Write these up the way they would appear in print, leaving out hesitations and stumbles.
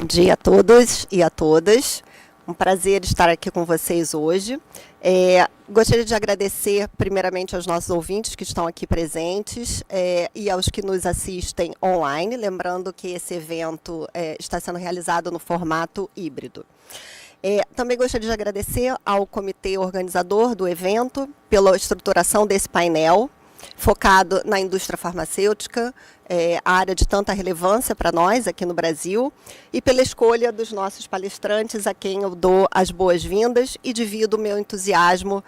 dia a todos e a todas. Um prazer estar aqui com vocês hoje. Gostaria de agradecer primeiramente aos nossos ouvintes que estão aqui presentes e aos que nos assistem online, lembrando que esse evento está sendo realizado no formato híbrido. Também gostaria de agradecer ao comitê organizador do evento pela estruturação desse painel, focado na indústria farmacêutica, área de tanta relevância para nós aqui no Brasil, e pela escolha dos nossos palestrantes, a quem eu dou as boas-vindas e divido o meu entusiasmo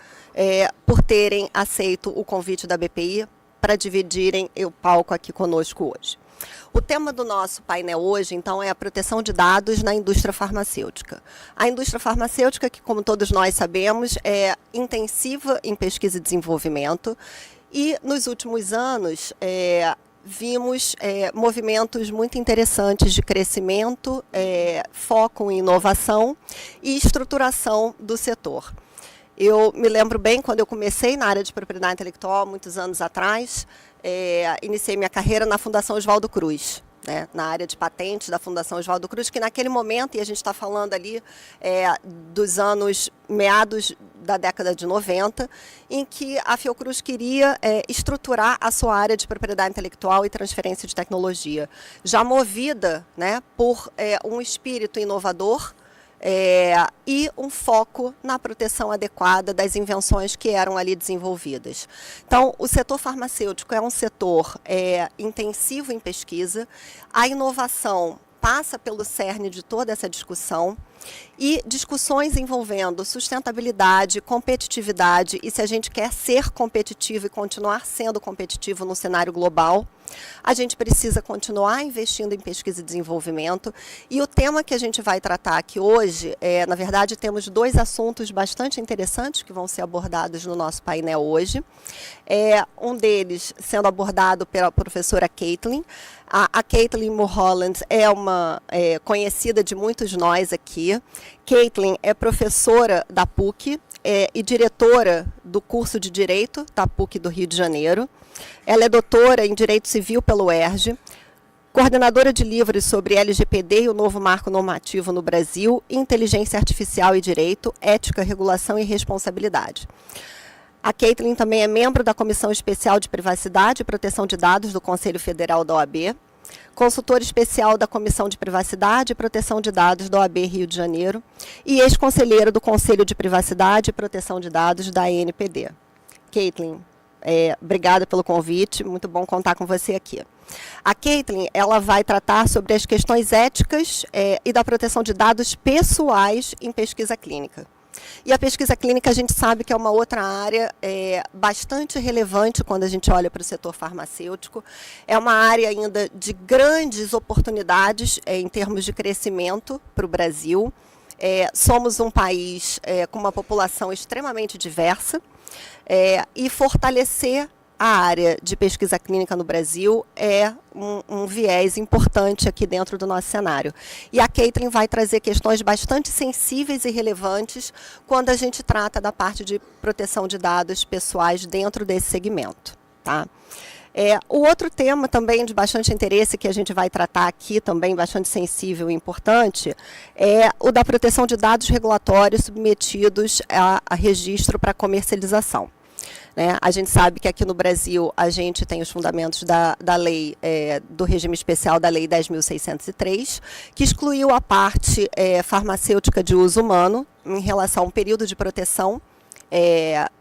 por terem aceito o convite da BPI para dividirem o palco aqui conosco hoje. O tema do nosso painel hoje, então, é a proteção de dados na indústria farmacêutica. A indústria farmacêutica, que, como todos nós sabemos, é intensiva em pesquisa e desenvolvimento, e nos últimos anos vimos movimentos muito interessantes de crescimento, foco em inovação e estruturação do setor. Eu me lembro bem quando eu comecei na área de propriedade intelectual, muitos anos atrás, iniciei minha carreira na Fundação Oswaldo Cruz, na área de patentes da Fundação Oswaldo Cruz, que naquele momento, e a gente está falando ali dos anos meados da década de 90, em que a Fiocruz queria estruturar a sua área de propriedade intelectual e transferência de tecnologia, já movida por um espírito inovador, e um foco na proteção adequada das invenções que eram ali desenvolvidas. Então, o setor farmacêutico é um setor intensivo em pesquisa, a inovação passa pelo cerne de toda essa discussão, e discussões envolvendo sustentabilidade, competitividade, e se a gente quer ser competitivo e continuar sendo competitivo no cenário global, a gente precisa continuar investindo em pesquisa e desenvolvimento. E o tema que a gente vai tratar aqui hoje, na verdade, temos dois assuntos bastante interessantes que vão ser abordados no nosso painel hoje. Um deles sendo abordado pela professora Caitlin. A Caitlin Mulholland é uma conhecida de muitos de nós aqui. Caitlin é professora da PUC e diretora do curso de Direito da PUC do Rio de Janeiro. Ela é doutora em Direito Civil pelo UERJ, coordenadora de livros sobre LGPD e o novo marco normativo no Brasil, Inteligência Artificial e Direito, Ética, Regulação e Responsabilidade. A Caitlin também é membro da Comissão Especial de Privacidade e Proteção de Dados do Conselho Federal da OAB, consultora especial da Comissão de Privacidade e Proteção de Dados da OAB Rio de Janeiro e ex-conselheira do Conselho de Privacidade e Proteção de Dados da ANPD. Caitlin, obrigada pelo convite, muito bom contar com você aqui. A Caitlin, ela vai tratar sobre as questões éticas e da proteção de dados pessoais em pesquisa clínica. E a pesquisa clínica a gente sabe que é uma outra área bastante relevante quando a gente olha para o setor farmacêutico. É uma área ainda de grandes oportunidades em termos de crescimento para o Brasil. Somos um país com uma população extremamente diversa e fortalecer a área de pesquisa clínica no Brasil é um viés importante aqui dentro do nosso cenário. E a Caitlin vai trazer questões bastante sensíveis e relevantes quando a gente trata da parte de proteção de dados pessoais dentro desse segmento. Tá? O outro tema também de bastante interesse que a gente vai tratar aqui, também bastante sensível e importante, é o da proteção de dados regulatórios submetidos a registro para comercialização. A gente sabe que aqui no Brasil a gente tem os fundamentos da lei, do regime especial da Lei 10.603, que excluiu a parte farmacêutica de uso humano em relação ao período de proteção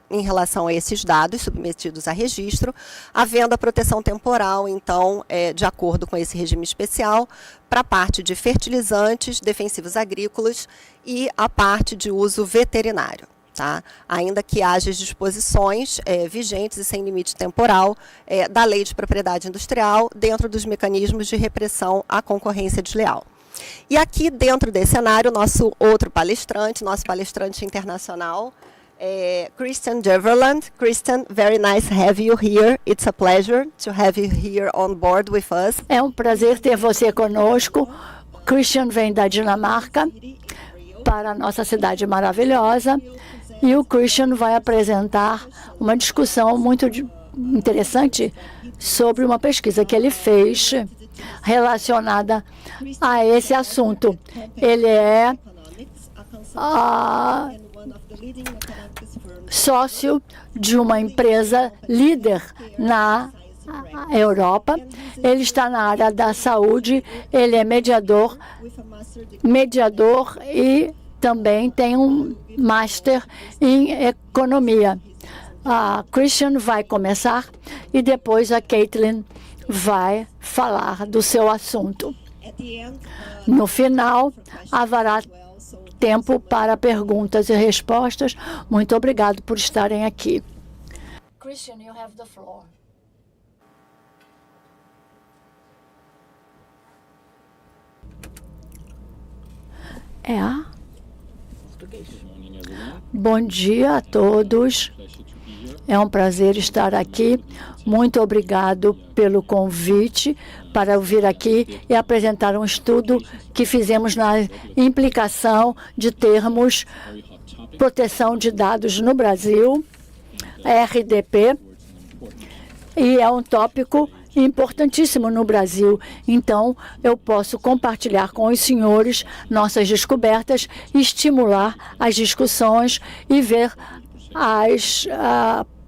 em relação a esses dados submetidos a registro, havendo a proteção temporal, então, de acordo com esse regime especial, para a parte de fertilizantes, defensivos agrícolas e a parte de uso veterinário. Tá? Ainda que haja as disposições vigentes e sem limite temporal da Lei de Propriedade Industrial dentro dos mecanismos de repressão à concorrência desleal. E aqui dentro desse cenário, nosso palestrante internacional, Christian Deverland. Christian, very nice to have you here. It's a pleasure to have you here on board with us. É um prazer ter você conosco. Christian vem da Dinamarca para a nossa cidade maravilhosa. E o Christian vai apresentar uma discussão muito interessante sobre uma pesquisa que ele fez relacionada a esse assunto. Ele é sócio de uma empresa líder na Europa. Ele está na área da saúde, ele é mediador e também tem um Master em Economia. A Christian vai começar e depois a Caitlin vai falar do seu assunto. No final, haverá tempo para perguntas e respostas. Muito obrigado por estarem aqui. Christian, you have the floor. Bom dia a todos. É um prazer estar aqui. Muito obrigado pelo convite para vir aqui e apresentar um estudo que fizemos na implicação de termos proteção de dados no Brasil, RDP, e é um tópico importantíssimo no Brasil. Então, eu posso compartilhar com os senhores nossas descobertas, estimular as discussões e ver as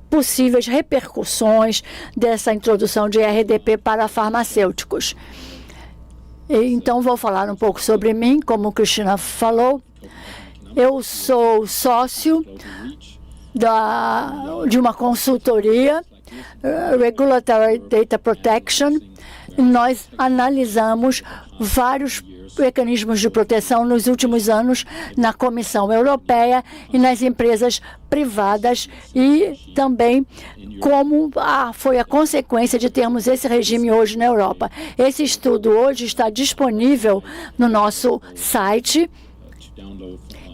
possíveis repercussões dessa introdução de RDP para farmacêuticos. Então, vou falar um pouco sobre mim, como a Cristina falou. Eu sou sócio de uma consultoria, Regulatory Data Protection. Nós analisamos vários mecanismos de proteção nos últimos anos na Comissão Europeia e nas empresas privadas, e também como foi a consequência de termos esse regime hoje na Europa. Esse estudo hoje está disponível no nosso site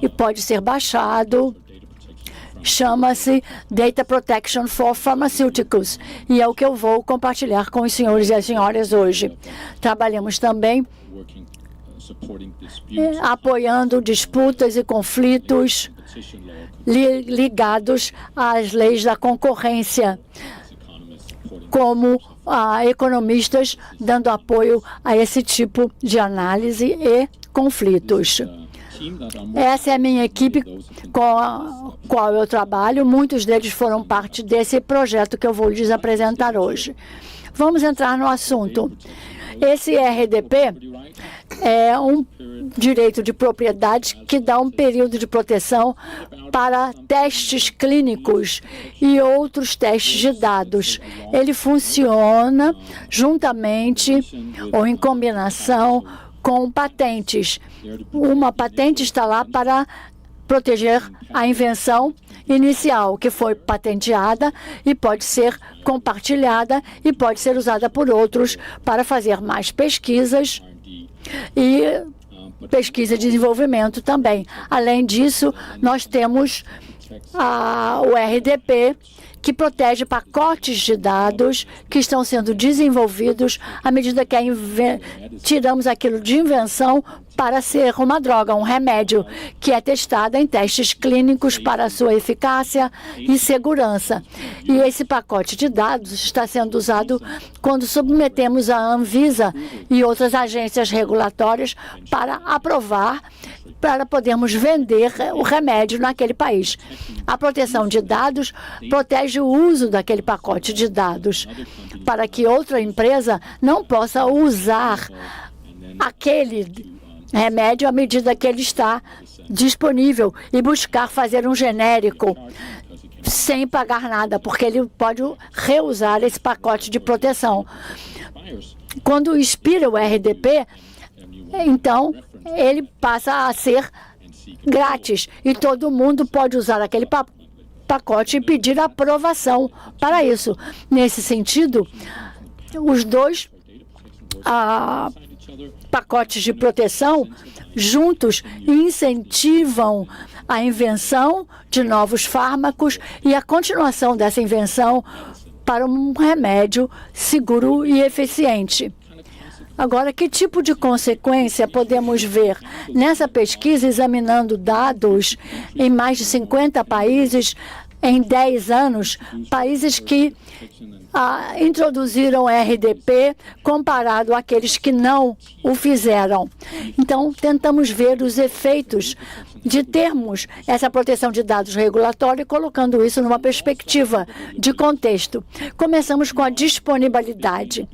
e pode ser baixado. Chama-se Data Protection for Pharmaceuticals e é o que eu vou compartilhar com os senhores e as senhoras hoje. Trabalhamos também apoiando disputas e conflitos ligados às leis da concorrência, como economistas dando apoio a esse tipo de análise e conflitos. Essa é a minha equipe com a qual eu trabalho. Muitos deles foram parte desse projeto que eu vou lhes apresentar hoje. Vamos entrar no assunto. Esse RDP é um direito de propriedade que dá um período de proteção para testes clínicos e outros testes de dados. Ele funciona juntamente ou em combinação com patentes. Uma patente está lá para proteger a invenção inicial, que foi patenteada e pode ser compartilhada e pode ser usada por outros para fazer mais pesquisas e pesquisa e desenvolvimento também. Além disso, nós temos o RDP, que protege pacotes de dados que estão sendo desenvolvidos à medida que tiramos aquilo de invenção para ser uma droga, um remédio, que é testado em testes clínicos para sua eficácia e segurança. E esse pacote de dados está sendo usado quando submetemos a Anvisa e outras agências regulatórias para aprovar, para podermos vender o remédio naquele país. A proteção de dados protege o uso daquele pacote de dados para que outra empresa não possa usar aquele remédio à medida que ele está disponível e buscar fazer um genérico sem pagar nada, porque ele pode reusar esse pacote de proteção. Quando expira o RDP, então ele passa a ser grátis e todo mundo pode usar aquele pacote e pedir aprovação para isso. Nesse sentido, os dois pacotes de proteção juntos incentivam a invenção de novos fármacos e a continuação dessa invenção para um remédio seguro e eficiente. Agora, que tipo de consequência podemos ver? Nessa pesquisa, examinando dados em mais de 50 países, em 10 anos, países que introduziram RDP comparado àqueles que não o fizeram. Então, tentamos ver os efeitos de termos essa proteção de dados regulatória, colocando isso numa perspectiva de contexto. Começamos com a disponibilidade.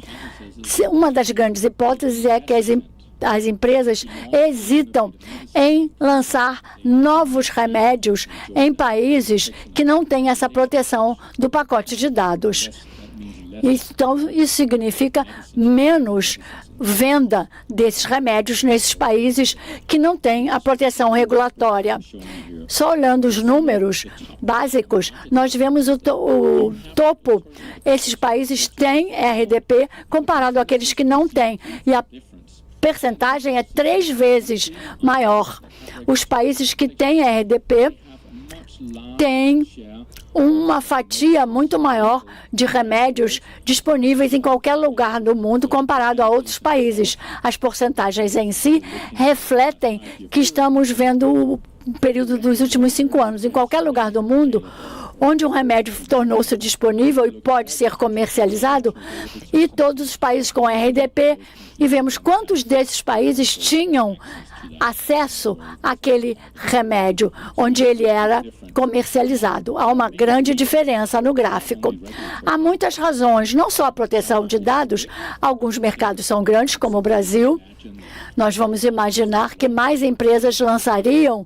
Uma das grandes hipóteses é que as empresas hesitam em lançar novos remédios em países que não têm essa proteção do pacote de dados. Então, isso significa menos venda desses remédios nesses países que não têm a proteção regulatória. Só olhando os números básicos, nós vemos o topo. Esses países têm RDP comparado àqueles que não têm. E a percentagem é 3 vezes maior. Os países que têm RDP têm uma fatia muito maior de remédios disponíveis em qualquer lugar do mundo comparado a outros países. As porcentagens em si refletem que estamos vendo o período dos últimos 5 anos. Em qualquer lugar do mundo onde um remédio tornou-se disponível e pode ser comercializado, e todos os países com RDP, e vemos quantos desses países tinham acesso àquele remédio onde ele era comercializado. Há uma grande diferença no gráfico. Há muitas razões, não só a proteção de dados. Alguns mercados são grandes, como o Brasil. Nós vamos imaginar que mais empresas lançariam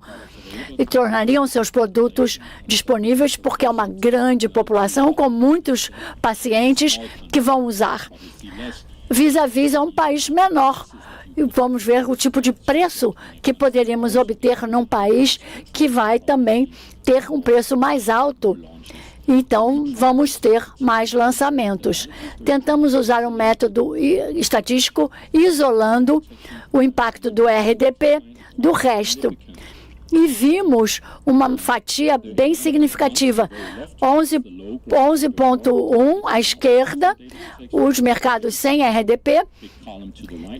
e tornariam seus produtos disponíveis, porque é uma grande população com muitos pacientes que vão usar. Vis-à-vis é um país menor. E vamos ver o tipo de preço que poderíamos obter num país que vai também ter um preço mais alto. Então, vamos ter mais lançamentos. Tentamos usar um método estatístico isolando o impacto do RDP do resto. E vimos uma fatia bem significativa, 11,1 à esquerda, os mercados sem RDP,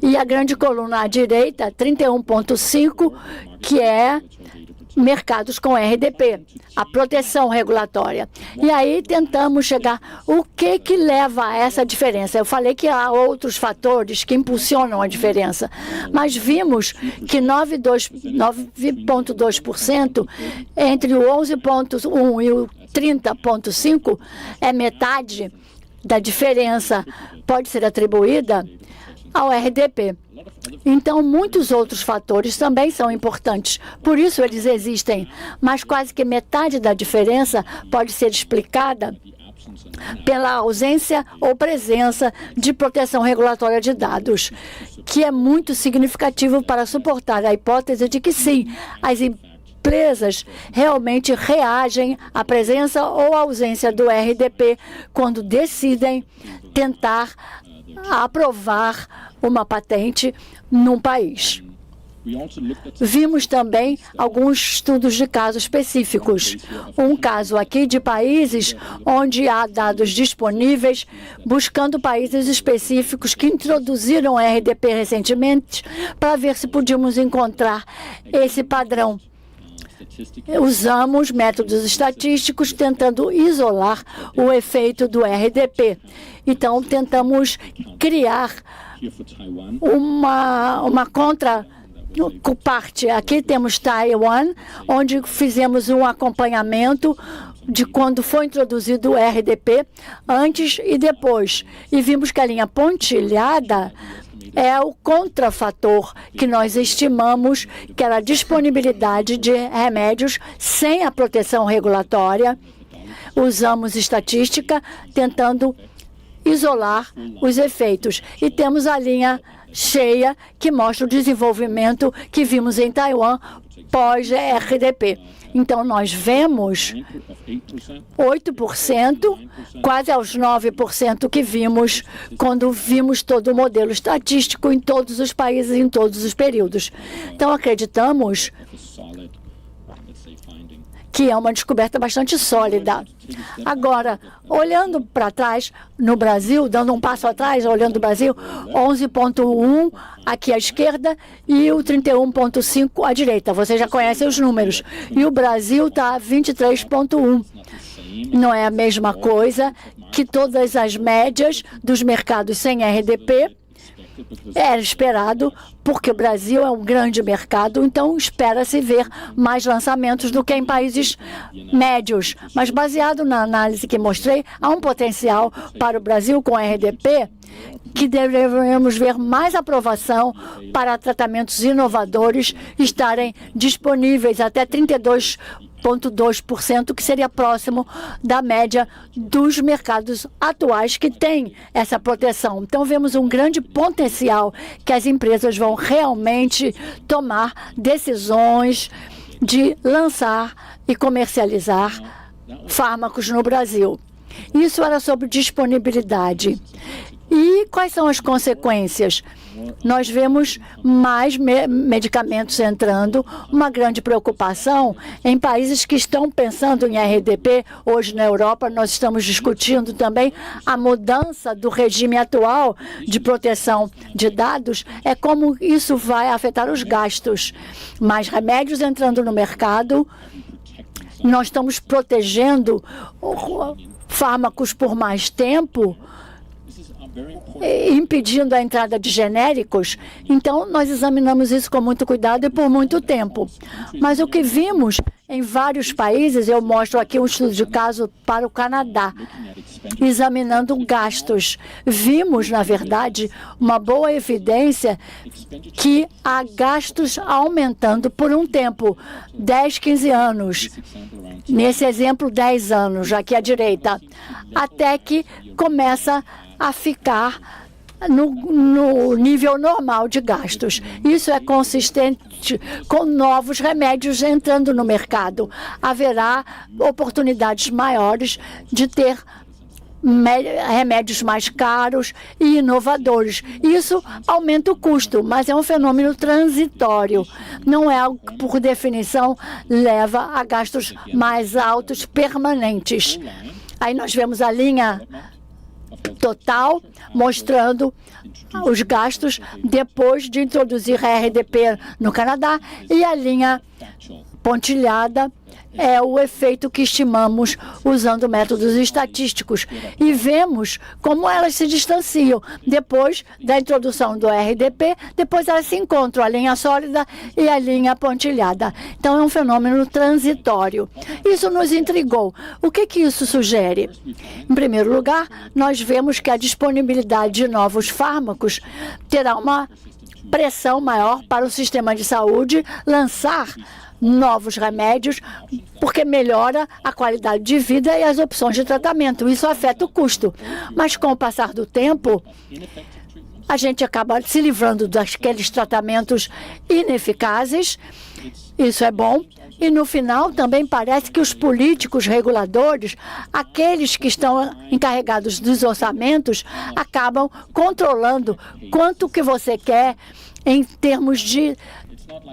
e a grande coluna à direita, 31,5, que é mercados com RDP, a proteção regulatória. E aí tentamos chegar, o que leva a essa diferença? Eu falei que há outros fatores que impulsionam a diferença, mas vimos que 9,2% entre o 11,1 e o 30,5 é metade da diferença, pode ser atribuída ao RDP. Então, muitos outros fatores também são importantes, por isso eles existem, mas quase que metade da diferença pode ser explicada pela ausência ou presença de proteção regulatória de dados, que é muito significativo para suportar a hipótese de que sim, as empresas realmente reagem à presença ou ausência do RDP quando decidem tentar aprovar uma patente num país. Vimos também alguns estudos de casos específicos. Um caso aqui de países onde há dados disponíveis, buscando países específicos que introduziram RDP recentemente, para ver se podíamos encontrar esse padrão. Usamos métodos estatísticos tentando isolar o efeito do RDP. Então, tentamos criar uma contraparte. Aqui temos Taiwan, onde fizemos um acompanhamento de quando foi introduzido o RDP, antes e depois. E vimos que a linha pontilhada é o contrafator que nós estimamos que era a disponibilidade de remédios sem a proteção regulatória. Usamos estatística tentando isolar os efeitos. E temos a linha cheia que mostra o desenvolvimento que vimos em Taiwan pós-RDP. Então, nós vemos 8%, quase aos 9% que vimos quando vimos todo o modelo estatístico em todos os países, em todos os períodos. Então, acreditamos que é uma descoberta bastante sólida. Agora, olhando para trás, no Brasil, dando um passo atrás, olhando o Brasil, 11,1 aqui à esquerda e o 31,5 à direita. Vocês já conhecem os números. E o Brasil está 23,1. Não é a mesma coisa que todas as médias dos mercados sem RDP. Era esperado, porque o Brasil é um grande mercado, então espera-se ver mais lançamentos do que em países médios. Mas baseado na análise que mostrei, há um potencial para o Brasil com RDP que devemos ver mais aprovação para tratamentos inovadores estarem disponíveis até 32,2%, que seria próximo da média dos mercados atuais que têm essa proteção. Então, vemos um grande potencial que as empresas vão realmente tomar decisões de lançar e comercializar fármacos no Brasil. Isso era sobre disponibilidade. E quais são as consequências? Nós vemos mais medicamentos entrando, uma grande preocupação em países que estão pensando em RDP. Hoje, na Europa, nós estamos discutindo também a mudança do regime atual de proteção de dados, é como isso vai afetar os gastos. Mais remédios entrando no mercado, nós estamos protegendo fármacos por mais tempo, impedindo a entrada de genéricos. Então, nós examinamos isso com muito cuidado e por muito tempo. Mas o que vimos em vários países, eu mostro aqui um estudo de caso para o Canadá, examinando gastos. Vimos, na verdade, uma boa evidência que há gastos aumentando por um tempo, 10, 15 anos. Nesse exemplo, 10 anos, aqui à direita, até que começa a ficar no nível normal de gastos. Isso é consistente com novos remédios entrando no mercado. Haverá oportunidades maiores de ter remédios mais caros e inovadores. Isso aumenta o custo, mas é um fenômeno transitório. Não é algo que, por definição, leva a gastos mais altos permanentes. Aí nós vemos a linha total, mostrando os gastos depois de introduzir a RDP no Canadá, e a linha pontilhada é o efeito que estimamos usando métodos estatísticos. E vemos como elas se distanciam. Depois da introdução do RDP, depois elas se encontram, a linha sólida e a linha pontilhada. Então, é um fenômeno transitório. Isso nos intrigou. O que isso sugere? Em primeiro lugar, nós vemos que a disponibilidade de novos fármacos terá uma pressão maior para o sistema de saúde lançar novos remédios, porque melhora a qualidade de vida e as opções de tratamento. Isso afeta o custo. Mas, com o passar do tempo, a gente acaba se livrando daqueles tratamentos ineficazes. Isso é bom. E, no final, também parece que os políticos reguladores, aqueles que estão encarregados dos orçamentos, acabam controlando quanto que você quer em termos de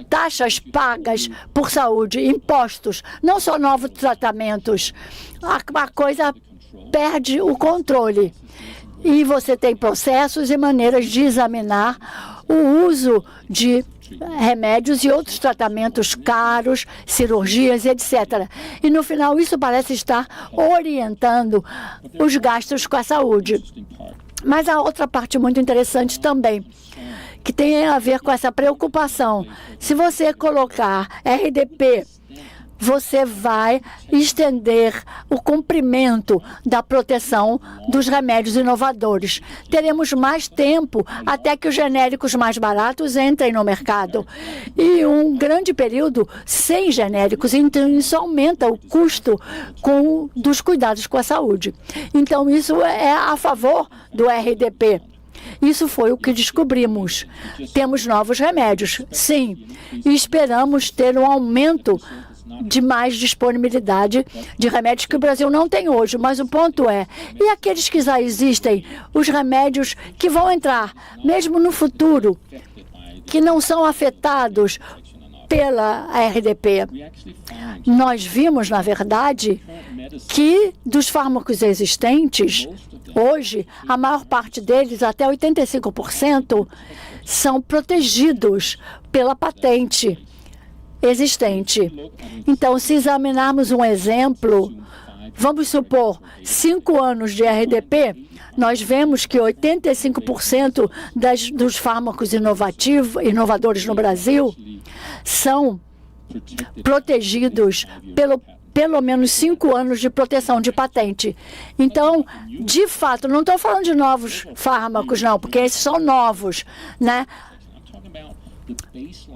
taxas pagas por saúde, impostos, não só novos tratamentos. A coisa perde o controle. E você tem processos e maneiras de examinar o uso de remédios e outros tratamentos caros, cirurgias, etc. E, no final, isso parece estar orientando os gastos com a saúde. Mas há outra parte muito interessante também, que tem a ver com essa preocupação. Se você colocar RDP, você vai estender o cumprimento da proteção dos remédios inovadores. Teremos mais tempo até que os genéricos mais baratos entrem no mercado. E um grande período sem genéricos. Então, isso aumenta o custo dos cuidados com a saúde. Então, isso é a favor do RDP. Isso foi o que descobrimos. Temos novos remédios, sim, e esperamos ter um aumento de mais disponibilidade de remédios que o Brasil não tem hoje. Mas o ponto é, e aqueles que já existem, os remédios que vão entrar, mesmo no futuro, que não são afetados pela RDP. Nós vimos, na verdade, que dos fármacos existentes, hoje, a maior parte deles, até 85%, são protegidos pela patente existente. Então, se examinarmos um exemplo, vamos supor, 5 anos de RDP, nós vemos que 85% dos fármacos inovadores no Brasil são protegidos pelo menos 5 anos de proteção de patente. Então, de fato, não estou falando de novos fármacos, não, porque esses são novos, né?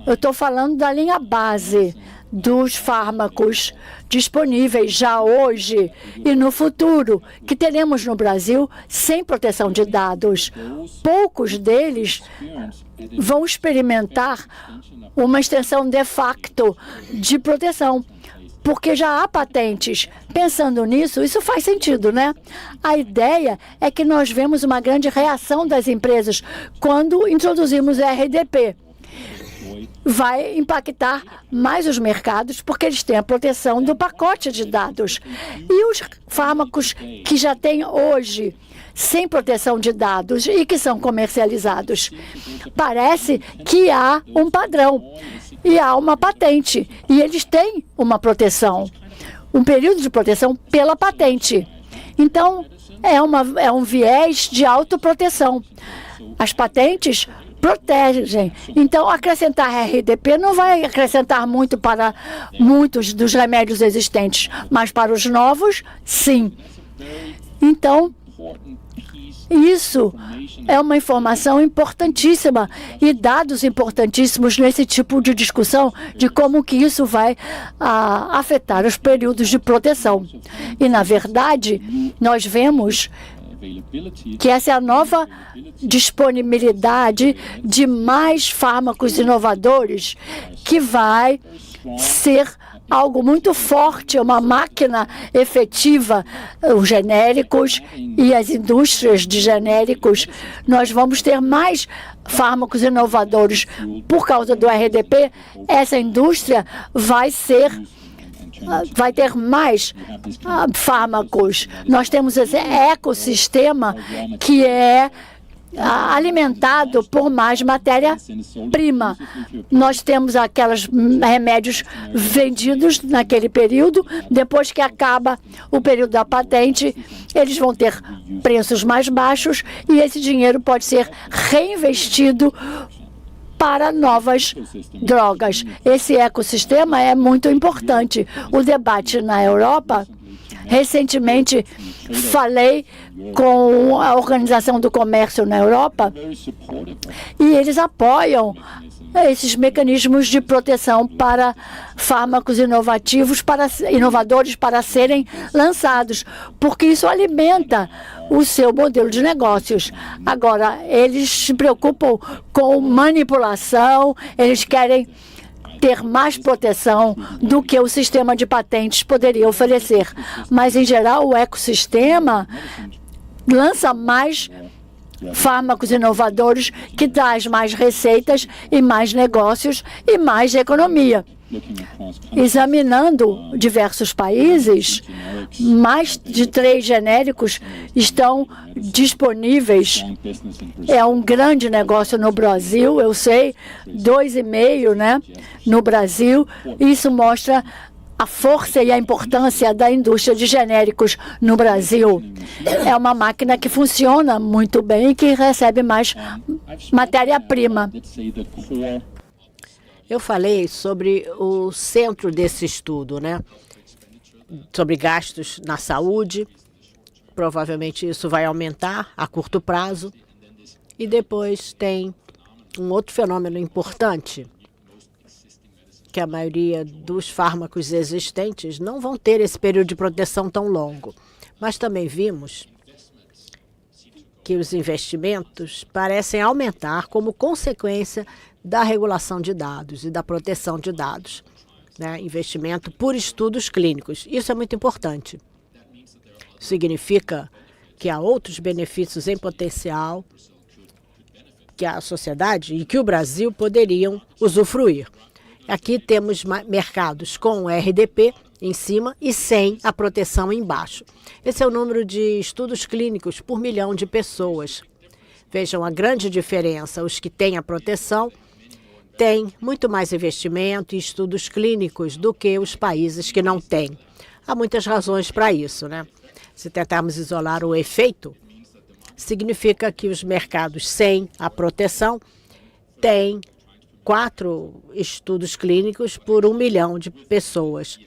Eu estou falando da linha base dos fármacos disponíveis já hoje e no futuro, que teremos no Brasil sem proteção de dados. Poucos deles vão experimentar uma extensão de facto de proteção, porque já há patentes. Pensando nisso, isso faz sentido, né? A ideia é que nós vemos uma grande reação das empresas quando introduzimos a RDP. Vai impactar mais os mercados, porque eles têm a proteção do pacote de dados. E os fármacos que já têm hoje, sem proteção de dados e que são comercializados, parece que há um padrão e há uma patente. E eles têm uma proteção, um período de proteção pela patente. Então, é um viés de autoproteção. As patentes protegem. Então, acrescentar RDP não vai acrescentar muito para muitos dos remédios existentes, mas para os novos, sim. Então, isso é uma informação importantíssima e dados importantíssimos nesse tipo de discussão de como que isso vai afetar os períodos de proteção. E, na verdade, nós vemos que essa é a nova disponibilidade de mais fármacos inovadores, que vai ser algo muito forte, uma máquina efetiva. Os genéricos e as indústrias de genéricos, nós vamos ter mais fármacos inovadores. Por causa do RDP, essa indústria vai ter mais fármacos. Nós temos esse ecossistema que é alimentado por mais matéria-prima. Nós temos aqueles remédios vendidos naquele período. Depois que acaba o período da patente, eles vão ter preços mais baixos e esse dinheiro pode ser reinvestido para novas drogas. Esse ecossistema é muito importante. O debate na Europa, recentemente falei com a Organização do Comércio na Europa e eles apoiam esses mecanismos de proteção para fármacos inovadores para serem lançados, porque isso alimenta o seu modelo de negócios. Agora, eles se preocupam com manipulação, eles querem ter mais proteção do que o sistema de patentes poderia oferecer. Mas, em geral, o ecossistema lança mais fármacos inovadores, que traz mais receitas e mais negócios e mais economia. Examinando diversos países, mais de 3 genéricos estão disponíveis. É um grande negócio no Brasil, eu sei, 2,5, né, no Brasil. Isso mostra a força e a importância da indústria de genéricos no Brasil. É uma máquina que funciona muito bem e que recebe mais matéria-prima. Eu falei sobre o centro desse estudo, né? Sobre gastos na saúde. Provavelmente isso vai aumentar a curto prazo. E depois tem um outro fenômeno importante, que a maioria dos fármacos existentes não vão ter esse período de proteção tão longo. Mas também vimos que os investimentos parecem aumentar como consequência da regulação de dados e da proteção de dados, né? Investimento por estudos clínicos. Isso é muito importante. Significa que há outros benefícios em potencial que a sociedade e que o Brasil poderiam usufruir. Aqui temos mercados com RDP em cima e sem a proteção embaixo. Esse é o número de estudos clínicos por milhão de pessoas. Vejam a grande diferença. Os que têm a proteção têm muito mais investimento e estudos clínicos do que os países que não têm. Há muitas razões para isso, né? Se tentarmos isolar o efeito, significa que os mercados sem a proteção têm 4 estudos clínicos por 1 milhão de pessoas.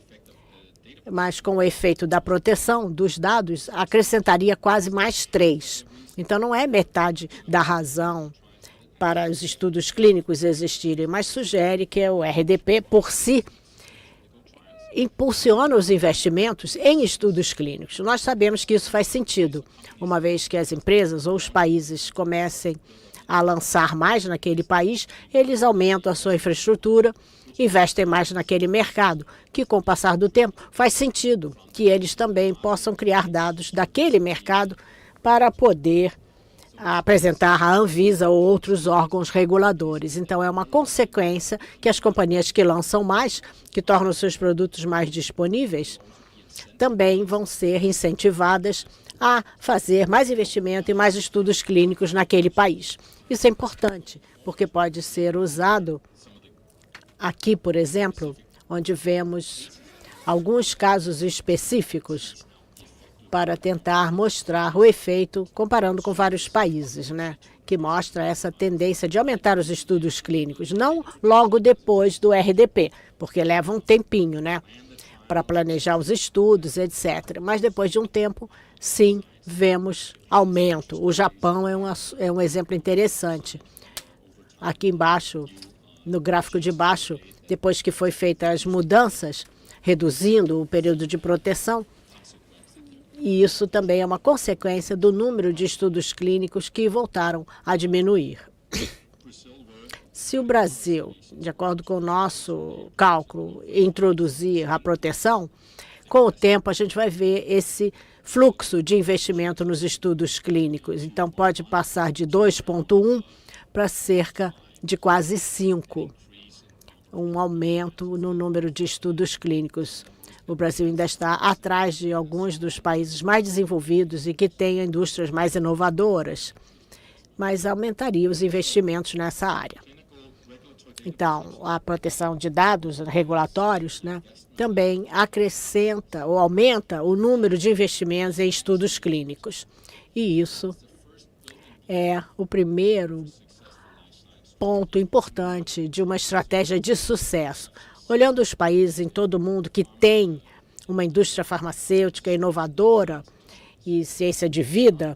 Mas com o efeito da proteção dos dados, acrescentaria quase mais 3. Então, não é metade da razão para os estudos clínicos existirem, mas sugere que o RDP, por si, impulsiona os investimentos em estudos clínicos. Nós sabemos que isso faz sentido, uma vez que as empresas ou os países comecem a lançar mais naquele país, eles aumentam a sua infraestrutura, investem mais naquele mercado, que com o passar do tempo faz sentido que eles também possam criar dados daquele mercado para poder apresentar à Anvisa ou outros órgãos reguladores. Então, é uma consequência que as companhias que lançam mais, que tornam seus produtos mais disponíveis, também vão ser incentivadas a fazer mais investimento e mais estudos clínicos naquele país. Isso é importante, porque pode ser usado aqui, por exemplo, onde vemos alguns casos específicos para tentar mostrar o efeito comparando com vários países, né? Que mostra essa tendência de aumentar os estudos clínicos, não logo depois do RDP, porque leva um tempinho, né? Para planejar os estudos, etc. Mas depois de um tempo, sim, vemos aumento. O Japão é um exemplo interessante. Aqui embaixo, no gráfico de baixo, depois que foi feitas as mudanças, reduzindo o período de proteção, e isso também é uma consequência do número de estudos clínicos que voltaram a diminuir. Se o Brasil, de acordo com o nosso cálculo, introduzir a proteção, com o tempo a gente vai ver esse fluxo de investimento nos estudos clínicos. Então, pode passar de 2,1 para cerca de quase 5, um aumento no número de estudos clínicos. O Brasil ainda está atrás de alguns dos países mais desenvolvidos e que têm indústrias mais inovadoras, mas aumentaria os investimentos nessa área. Então, a proteção de dados regulatórios, né, também acrescenta ou aumenta o número de investimentos em estudos clínicos. E isso é o primeiro ponto importante de uma estratégia de sucesso. Olhando os países em todo o mundo que têm uma indústria farmacêutica inovadora e ciência de vida,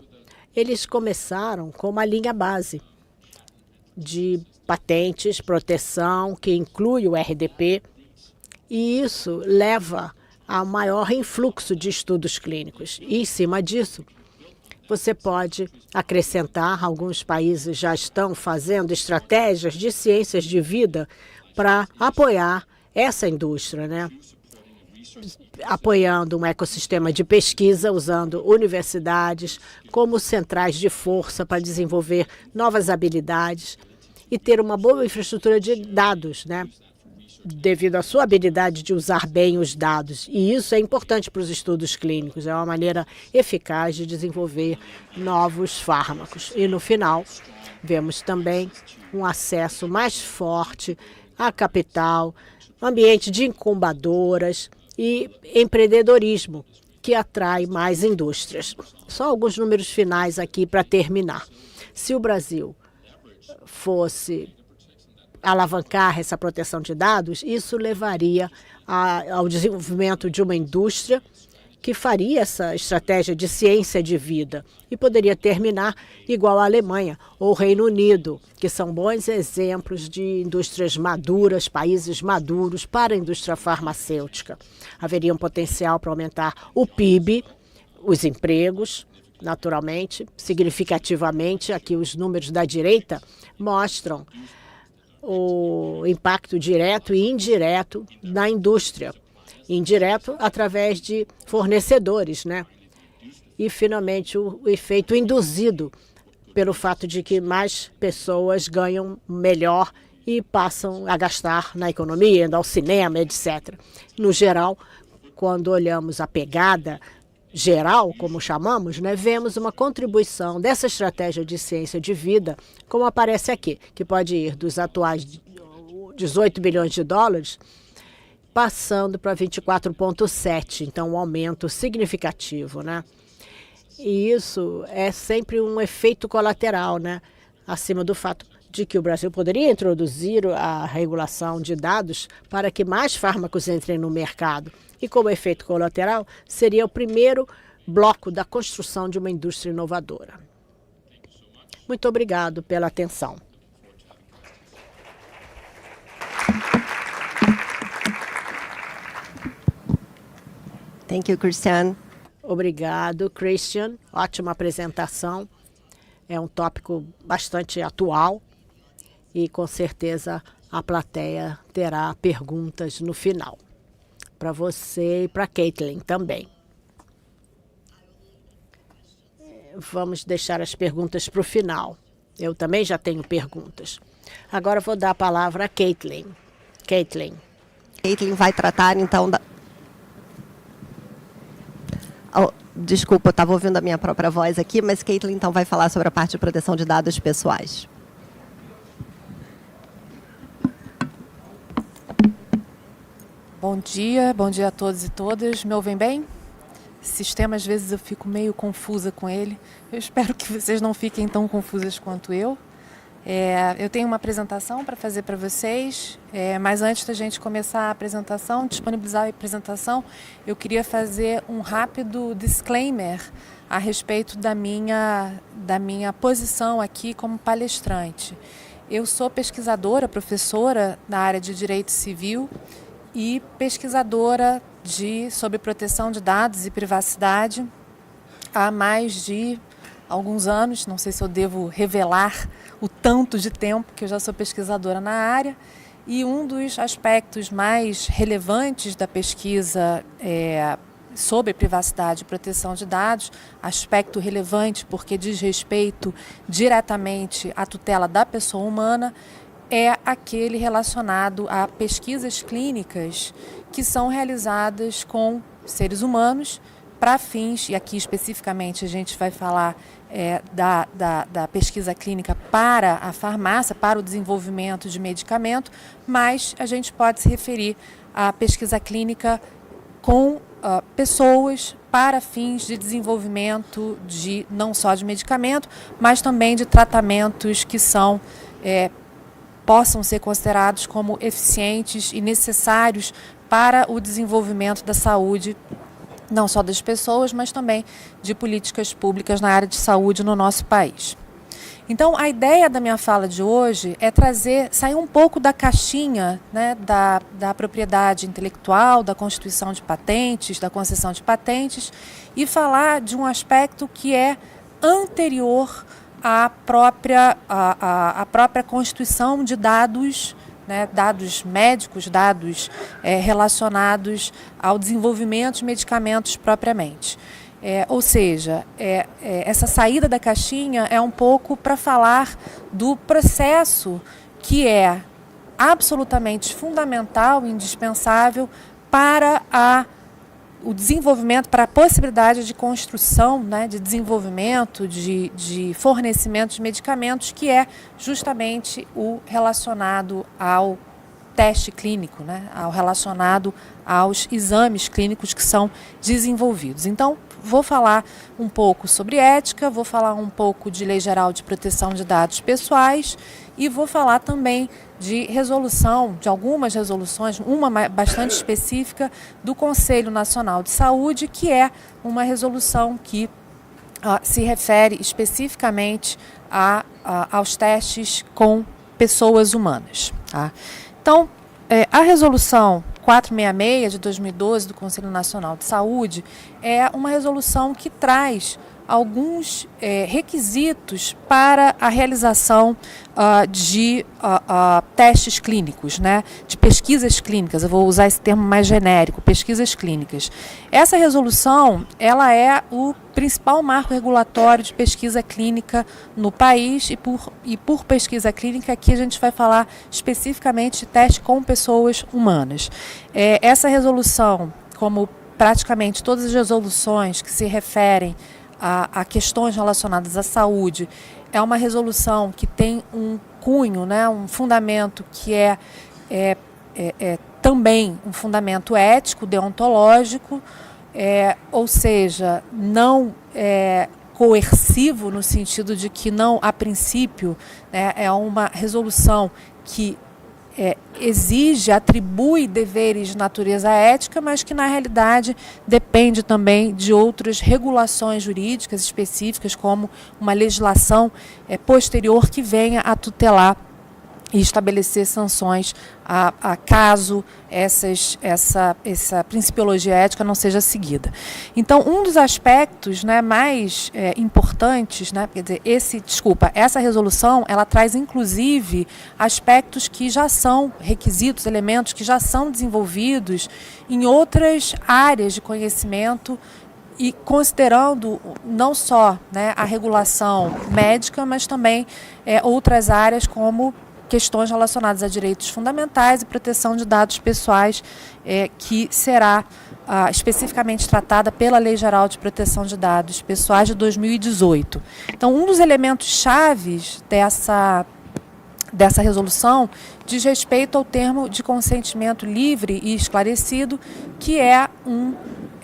eles começaram com uma linha base de patentes, proteção, que inclui o RDP, e isso leva a maior influxo de estudos clínicos. E, em cima disso, você pode acrescentar, alguns países já estão fazendo estratégias de ciências de vida para apoiar essa indústria, né? Apoiando um ecossistema de pesquisa, usando universidades como centrais de força para desenvolver novas habilidades e ter uma boa infraestrutura de dados, né? Devido à sua habilidade de usar bem os dados. E isso é importante para os estudos clínicos, é uma maneira eficaz de desenvolver novos fármacos. E, no final, vemos também um acesso mais forte a capital, ambiente de incubadoras e empreendedorismo, que atrai mais indústrias. Só alguns números finais aqui para terminar. Se o Brasil fosse alavancar essa proteção de dados, isso levaria ao desenvolvimento de uma indústria que faria essa estratégia de ciência de vida e poderia terminar igual a Alemanha ou o Reino Unido, que são bons exemplos de indústrias maduras, países maduros para a indústria farmacêutica. Haveria um potencial para aumentar o PIB, os empregos, naturalmente, significativamente. Aqui os números da direita mostram o impacto direto e indireto na indústria. Indireto através de fornecedores, né? E, finalmente, o efeito induzido pelo fato de que mais pessoas ganham melhor e passam a gastar na economia, indo ao cinema, etc. No geral, quando olhamos a pegada geral, como chamamos, né, vemos uma contribuição dessa estratégia de ciência de vida, como aparece aqui, que pode ir dos atuais 18 bilhões de dólares, passando para 24,7, então um aumento significativo, né? E isso é sempre um efeito colateral, né? Acima do fato de que o Brasil poderia introduzir a regulação de dados para que mais fármacos entrem no mercado. E como efeito colateral, seria o primeiro bloco da construção de uma indústria inovadora. Muito obrigado pela atenção. Thank you, Christian. Obrigado, Christian. Ótima apresentação. É um tópico bastante atual e, com certeza, a plateia terá perguntas no final. Para você e para Caitlin também. Vamos deixar as perguntas para o final. Eu também já tenho perguntas. Agora vou dar a palavra a Caitlin. Caitlin vai tratar, então, da... Oh, desculpa, eu estava ouvindo a minha própria voz aqui, mas Caitlin, então, vai falar sobre a parte de proteção de dados pessoais. Bom dia a todos e todas. Me ouvem bem? Esse sistema, às vezes, eu fico meio confusa com ele. Eu espero que vocês não fiquem tão confusas quanto eu. Eu tenho uma apresentação para fazer para vocês, mas antes da gente começar a apresentação, disponibilizar a apresentação, eu queria fazer um rápido disclaimer a respeito da minha posição aqui como palestrante. Eu sou pesquisadora, professora na área de Direito Civil e pesquisadora sobre proteção de dados e privacidade há mais de alguns anos. Não sei se eu devo revelar o tanto de tempo que eu já sou pesquisadora na área. E um dos aspectos mais relevantes da pesquisa sobre privacidade e proteção de dados, aspecto relevante porque diz respeito diretamente à tutela da pessoa humana, é aquele relacionado a pesquisas clínicas que são realizadas com seres humanos para fins, e aqui especificamente a gente vai falar da pesquisa clínica para a farmácia, para o desenvolvimento de medicamento, mas a gente pode se referir à pesquisa clínica com pessoas para fins de desenvolvimento não só de medicamento, mas também de tratamentos que possam ser considerados como eficientes e necessários para o desenvolvimento da saúde, não só das pessoas, mas também de políticas públicas na área de saúde no nosso país. Então, a ideia da minha fala de hoje é sair um pouco da caixinha, né, da propriedade intelectual, da constituição de patentes, da concessão de patentes, e falar de um aspecto que é anterior à própria constituição de dados, né, dados médicos, dados relacionados ao desenvolvimento de medicamentos propriamente. Ou seja, essa saída da caixinha é um pouco para falar do processo que é absolutamente fundamental e indispensável para o desenvolvimento, para a possibilidade de construção, né, de desenvolvimento, de fornecimento de medicamentos, que é justamente o relacionado ao teste clínico, né, ao relacionado aos exames clínicos que são desenvolvidos. Então, vou falar um pouco sobre ética, vou falar um pouco de Lei Geral de Proteção de Dados Pessoais e vou falar também de algumas resoluções, uma bastante específica do Conselho Nacional de Saúde, que é uma resolução que se refere especificamente aos testes com pessoas humanas. Tá? Então, a resolução 466 de 2012 do Conselho Nacional de Saúde é uma resolução que traz alguns requisitos para a realização de testes clínicos, né, de pesquisas clínicas. Eu vou usar esse termo mais genérico, pesquisas clínicas. Essa resolução, ela é o principal marco regulatório de pesquisa clínica no país, e por pesquisa clínica aqui a gente vai falar especificamente de teste com pessoas humanas. Essa resolução, como praticamente todas as resoluções que se referem a questões relacionadas à saúde, é uma resolução que tem um cunho, né, um fundamento que é também um fundamento ético, deontológico, ou seja, não coercivo, no sentido de que não, a princípio, né, é uma resolução que exige, atribui deveres de natureza ética, mas que na realidade depende também de outras regulações jurídicas específicas, como uma legislação posterior que venha a tutelar e estabelecer sanções a caso essa principiologia ética não seja seguida. Então, um dos aspectos, né, mais importantes, né, quer dizer, essa resolução, ela traz inclusive aspectos que já são requisitos, elementos que já são desenvolvidos em outras áreas de conhecimento, e considerando não só, né, a regulação médica, mas também outras áreas como questões relacionadas a direitos fundamentais e proteção de dados pessoais, que será especificamente tratada pela Lei Geral de Proteção de Dados Pessoais de 2018. Então, um dos elementos chaves dessa resolução diz respeito ao termo de consentimento livre e esclarecido, que é um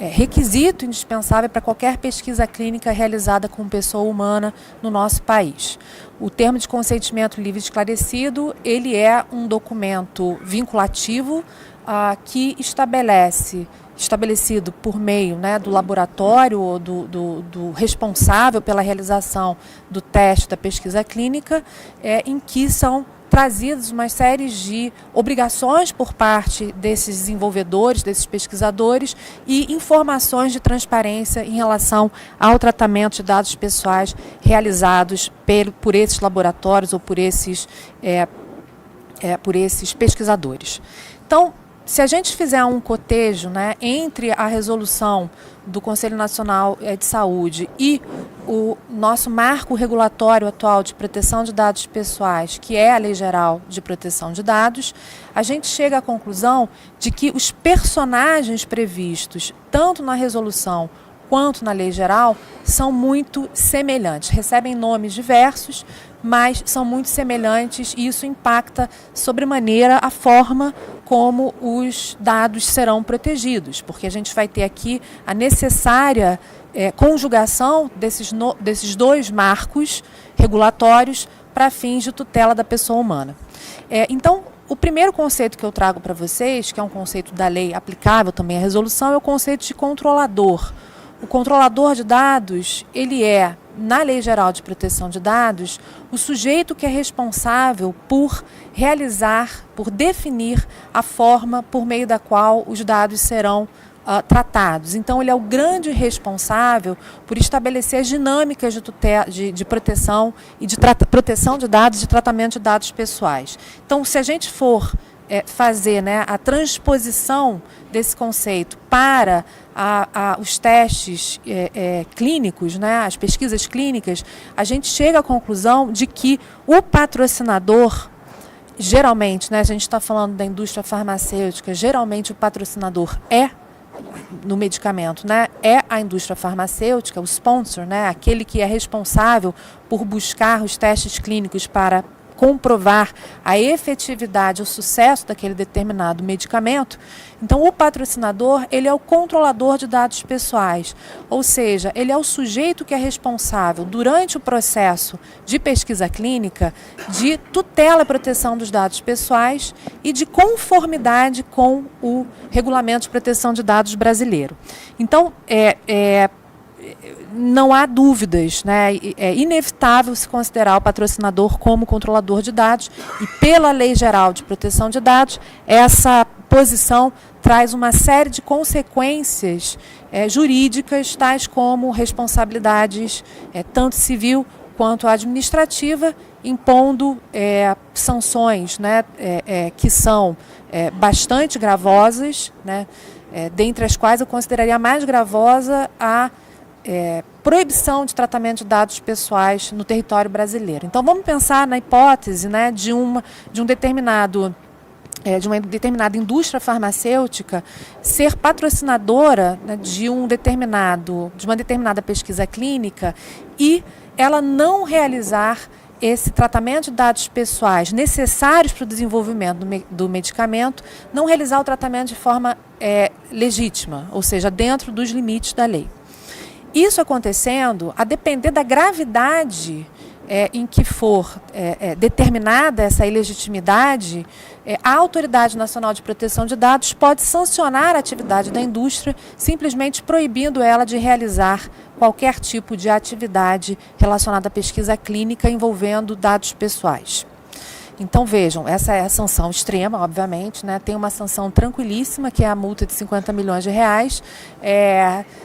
requisito indispensável para qualquer pesquisa clínica realizada com pessoa humana no nosso país. O termo de consentimento livre e esclarecido, ele é um documento vinculativo que estabelecido por meio, né, do laboratório ou do responsável pela realização do teste da pesquisa clínica, em que são trazidas uma série de obrigações por parte desses desenvolvedores, desses pesquisadores, e informações de transparência em relação ao tratamento de dados pessoais realizados por esses laboratórios ou por esses pesquisadores. Então, se a gente fizer um cotejo, né, entre a resolução do Conselho Nacional de Saúde e o nosso marco regulatório atual de proteção de dados pessoais, que é a Lei Geral de Proteção de Dados, a gente chega à conclusão de que os personagens previstos, tanto na resolução quanto na Lei Geral, são muito semelhantes, recebem nomes diversos, mas são muito semelhantes, e isso impacta sobremaneira a forma como os dados serão protegidos, porque a gente vai ter aqui a necessária conjugação desses dois marcos regulatórios para fins de tutela da pessoa humana. Então, o primeiro conceito que eu trago para vocês, que é um conceito da lei aplicável também à resolução, é o conceito de controlador. O controlador de dados, ele é, na Lei Geral de Proteção de Dados, o sujeito que é responsável por definir a forma por meio da qual os dados serão tratados. Então, ele é o grande responsável por estabelecer as dinâmicas de proteção e de proteção de dados, de tratamento de dados pessoais. Então, se a gente for fazer, né, a transposição desse conceito para os testes clínicos, né, as pesquisas clínicas, a gente chega à conclusão de que o patrocinador, geralmente, né, a gente está falando da indústria farmacêutica, geralmente o patrocinador no medicamento, né, é a indústria farmacêutica, o sponsor, né, aquele que é responsável por buscar os testes clínicos para comprovar a efetividade, o sucesso daquele determinado medicamento. Então, o patrocinador, ele é o controlador de dados pessoais, ou seja, ele é o sujeito que é responsável, durante o processo de pesquisa clínica, de tutela e proteção dos dados pessoais e de conformidade com o Regulamento de Proteção de Dados brasileiro. Então, não há dúvidas, né? É inevitável se considerar o patrocinador como controlador de dados, e pela Lei Geral de Proteção de Dados, essa posição traz uma série de consequências jurídicas, tais como responsabilidades tanto civil quanto administrativa, impondo sanções, né, que são bastante gravosas, né, dentre as quais eu consideraria a mais gravosa a proibição de tratamento de dados pessoais no território brasileiro. Então vamos pensar na hipótese, né, de uma determinada indústria farmacêutica ser patrocinadora, né, de uma determinada pesquisa clínica e ela não realizar esse tratamento de dados pessoais necessários para o desenvolvimento do medicamento, não realizar o tratamento de forma legítima, ou seja, dentro dos limites da lei. Isso acontecendo, a depender da gravidade em que for determinada essa ilegitimidade, a Autoridade Nacional de Proteção de Dados pode sancionar a atividade da indústria, simplesmente proibindo ela de realizar qualquer tipo de atividade relacionada à pesquisa clínica envolvendo dados pessoais. Então vejam, essa é a sanção extrema, obviamente, né? Tem uma sanção tranquilíssima, que é a multa de 50 milhões de reais,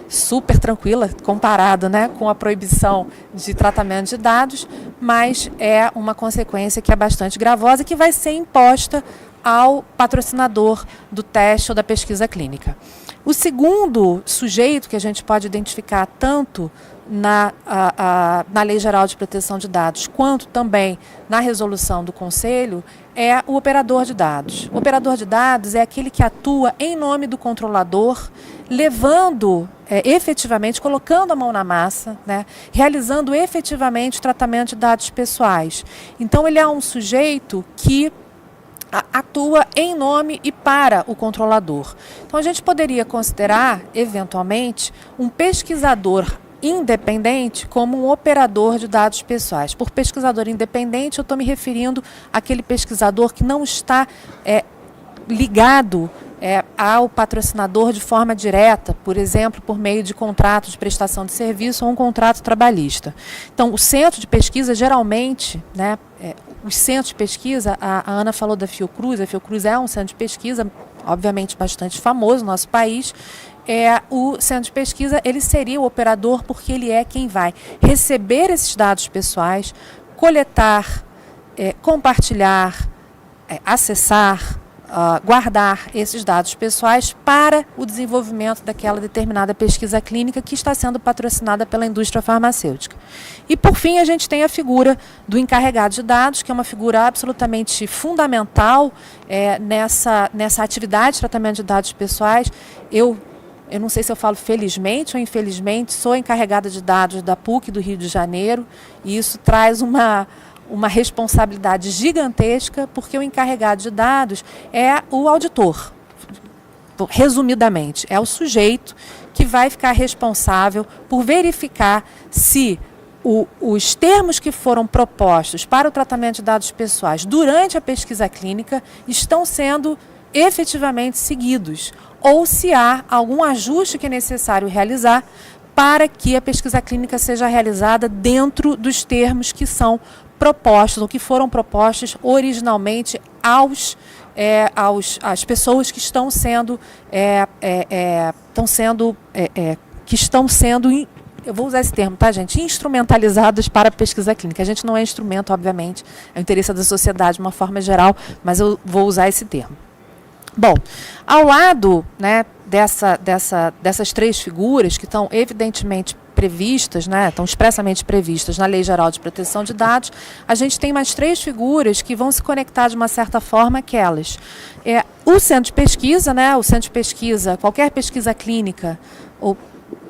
super tranquila comparado, né, com a proibição de tratamento de dados, mas é uma consequência que é bastante gravosa e que vai ser imposta ao patrocinador do teste ou da pesquisa clínica. O segundo sujeito que a gente pode identificar tanto na Lei Geral de Proteção de Dados, quanto também na resolução do Conselho, é o operador de dados. O operador de dados é aquele que atua em nome do controlador, levando efetivamente, colocando a mão na massa, né, realizando efetivamente o tratamento de dados pessoais. Então, ele é um sujeito que atua em nome e para o controlador. Então, a gente poderia considerar, eventualmente, um pesquisador independente como um operador de dados pessoais. Por pesquisador independente, eu estou me referindo àquele pesquisador que não está ligado ao patrocinador de forma direta, por exemplo, por meio de contrato de prestação de serviço ou um contrato trabalhista. Então, o centro de pesquisa, geralmente, né, os centros de pesquisa, a Ana falou da Fiocruz, a Fiocruz é um centro de pesquisa, obviamente bastante famoso no nosso país. O centro de pesquisa, ele seria o operador porque ele é quem vai receber esses dados pessoais, coletar, compartilhar, acessar, guardar esses dados pessoais para o desenvolvimento daquela determinada pesquisa clínica que está sendo patrocinada pela indústria farmacêutica. E, por fim, a gente tem a figura do encarregado de dados, que é uma figura absolutamente fundamental nessa atividade de tratamento de dados pessoais. Eu não sei se eu falo felizmente ou infelizmente, sou encarregada de dados da PUC do Rio de Janeiro, e isso traz uma responsabilidade gigantesca, porque o encarregado de dados é o auditor. Resumidamente, é o sujeito que vai ficar responsável por verificar se os termos que foram propostos para o tratamento de dados pessoais durante a pesquisa clínica estão sendo efetivamente seguidos, ou se há algum ajuste que é necessário realizar para que a pesquisa clínica seja realizada dentro dos termos que são propostos, ou que foram propostos originalmente às pessoas que estão sendo eu vou usar esse termo, tá, gente? Instrumentalizadas para a pesquisa clínica. A gente não é instrumento, obviamente, é o interesse da sociedade de uma forma geral, mas eu vou usar esse termo. Bom, ao lado, né, dessas três figuras que estão evidentemente previstas, né, estão expressamente previstas na Lei Geral de Proteção de Dados, a gente tem mais três figuras que vão se conectar de uma certa forma àquelas. O centro de pesquisa, né, o centro de pesquisa, qualquer pesquisa clínica, ou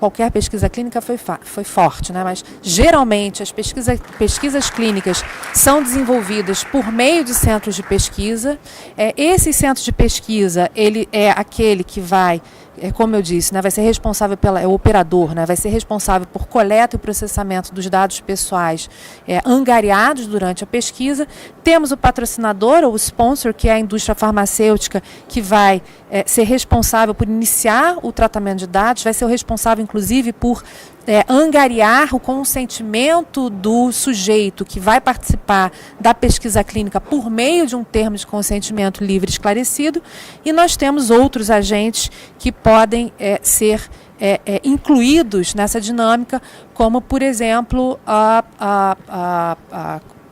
qualquer pesquisa clínica foi forte, né? Mas geralmente as pesquisas clínicas são desenvolvidas por meio de centros de pesquisa. Esses centros de pesquisa, ele é aquele que vai, como eu disse, né, vai ser responsável é o operador, né, vai ser responsável por coleta e processamento dos dados pessoais angariados durante a pesquisa. Temos o patrocinador, ou o sponsor, que é a indústria farmacêutica, que vai ser responsável por iniciar o tratamento de dados, vai ser o responsável, inclusive, por angariar o consentimento do sujeito que vai participar da pesquisa clínica por meio de um termo de consentimento livre e esclarecido, e nós temos outros agentes que podem ser incluídos nessa dinâmica, como, por exemplo,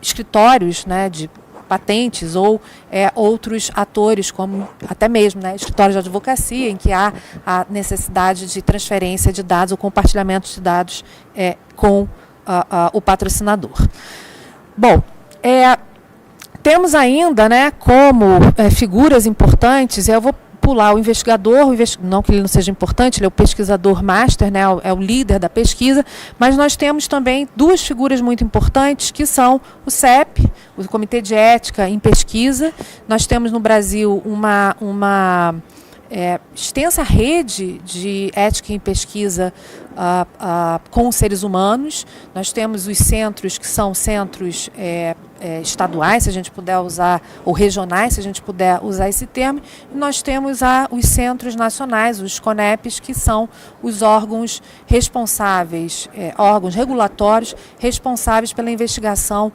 escritórios, né, de patentes ou outros atores, como até mesmo, né, escritórios de advocacia, em que há a necessidade de transferência de dados ou compartilhamento de dados com o patrocinador. Bom, temos ainda, né, como figuras importantes, eu vou pular o investigador, não que ele não seja importante, ele é o pesquisador master, né, é o líder da pesquisa, mas nós temos também duas figuras muito importantes, que são o CEP, o Comitê de Ética em Pesquisa. Nós temos no Brasil uma extensa rede de ética em pesquisa com os seres humanos. Nós temos os centros, que são centros estaduais, se a gente puder usar, ou regionais, se a gente puder usar esse termo, e nós temos os centros nacionais, os CONEPs, que são os órgãos responsáveis, órgãos regulatórios responsáveis pela investigação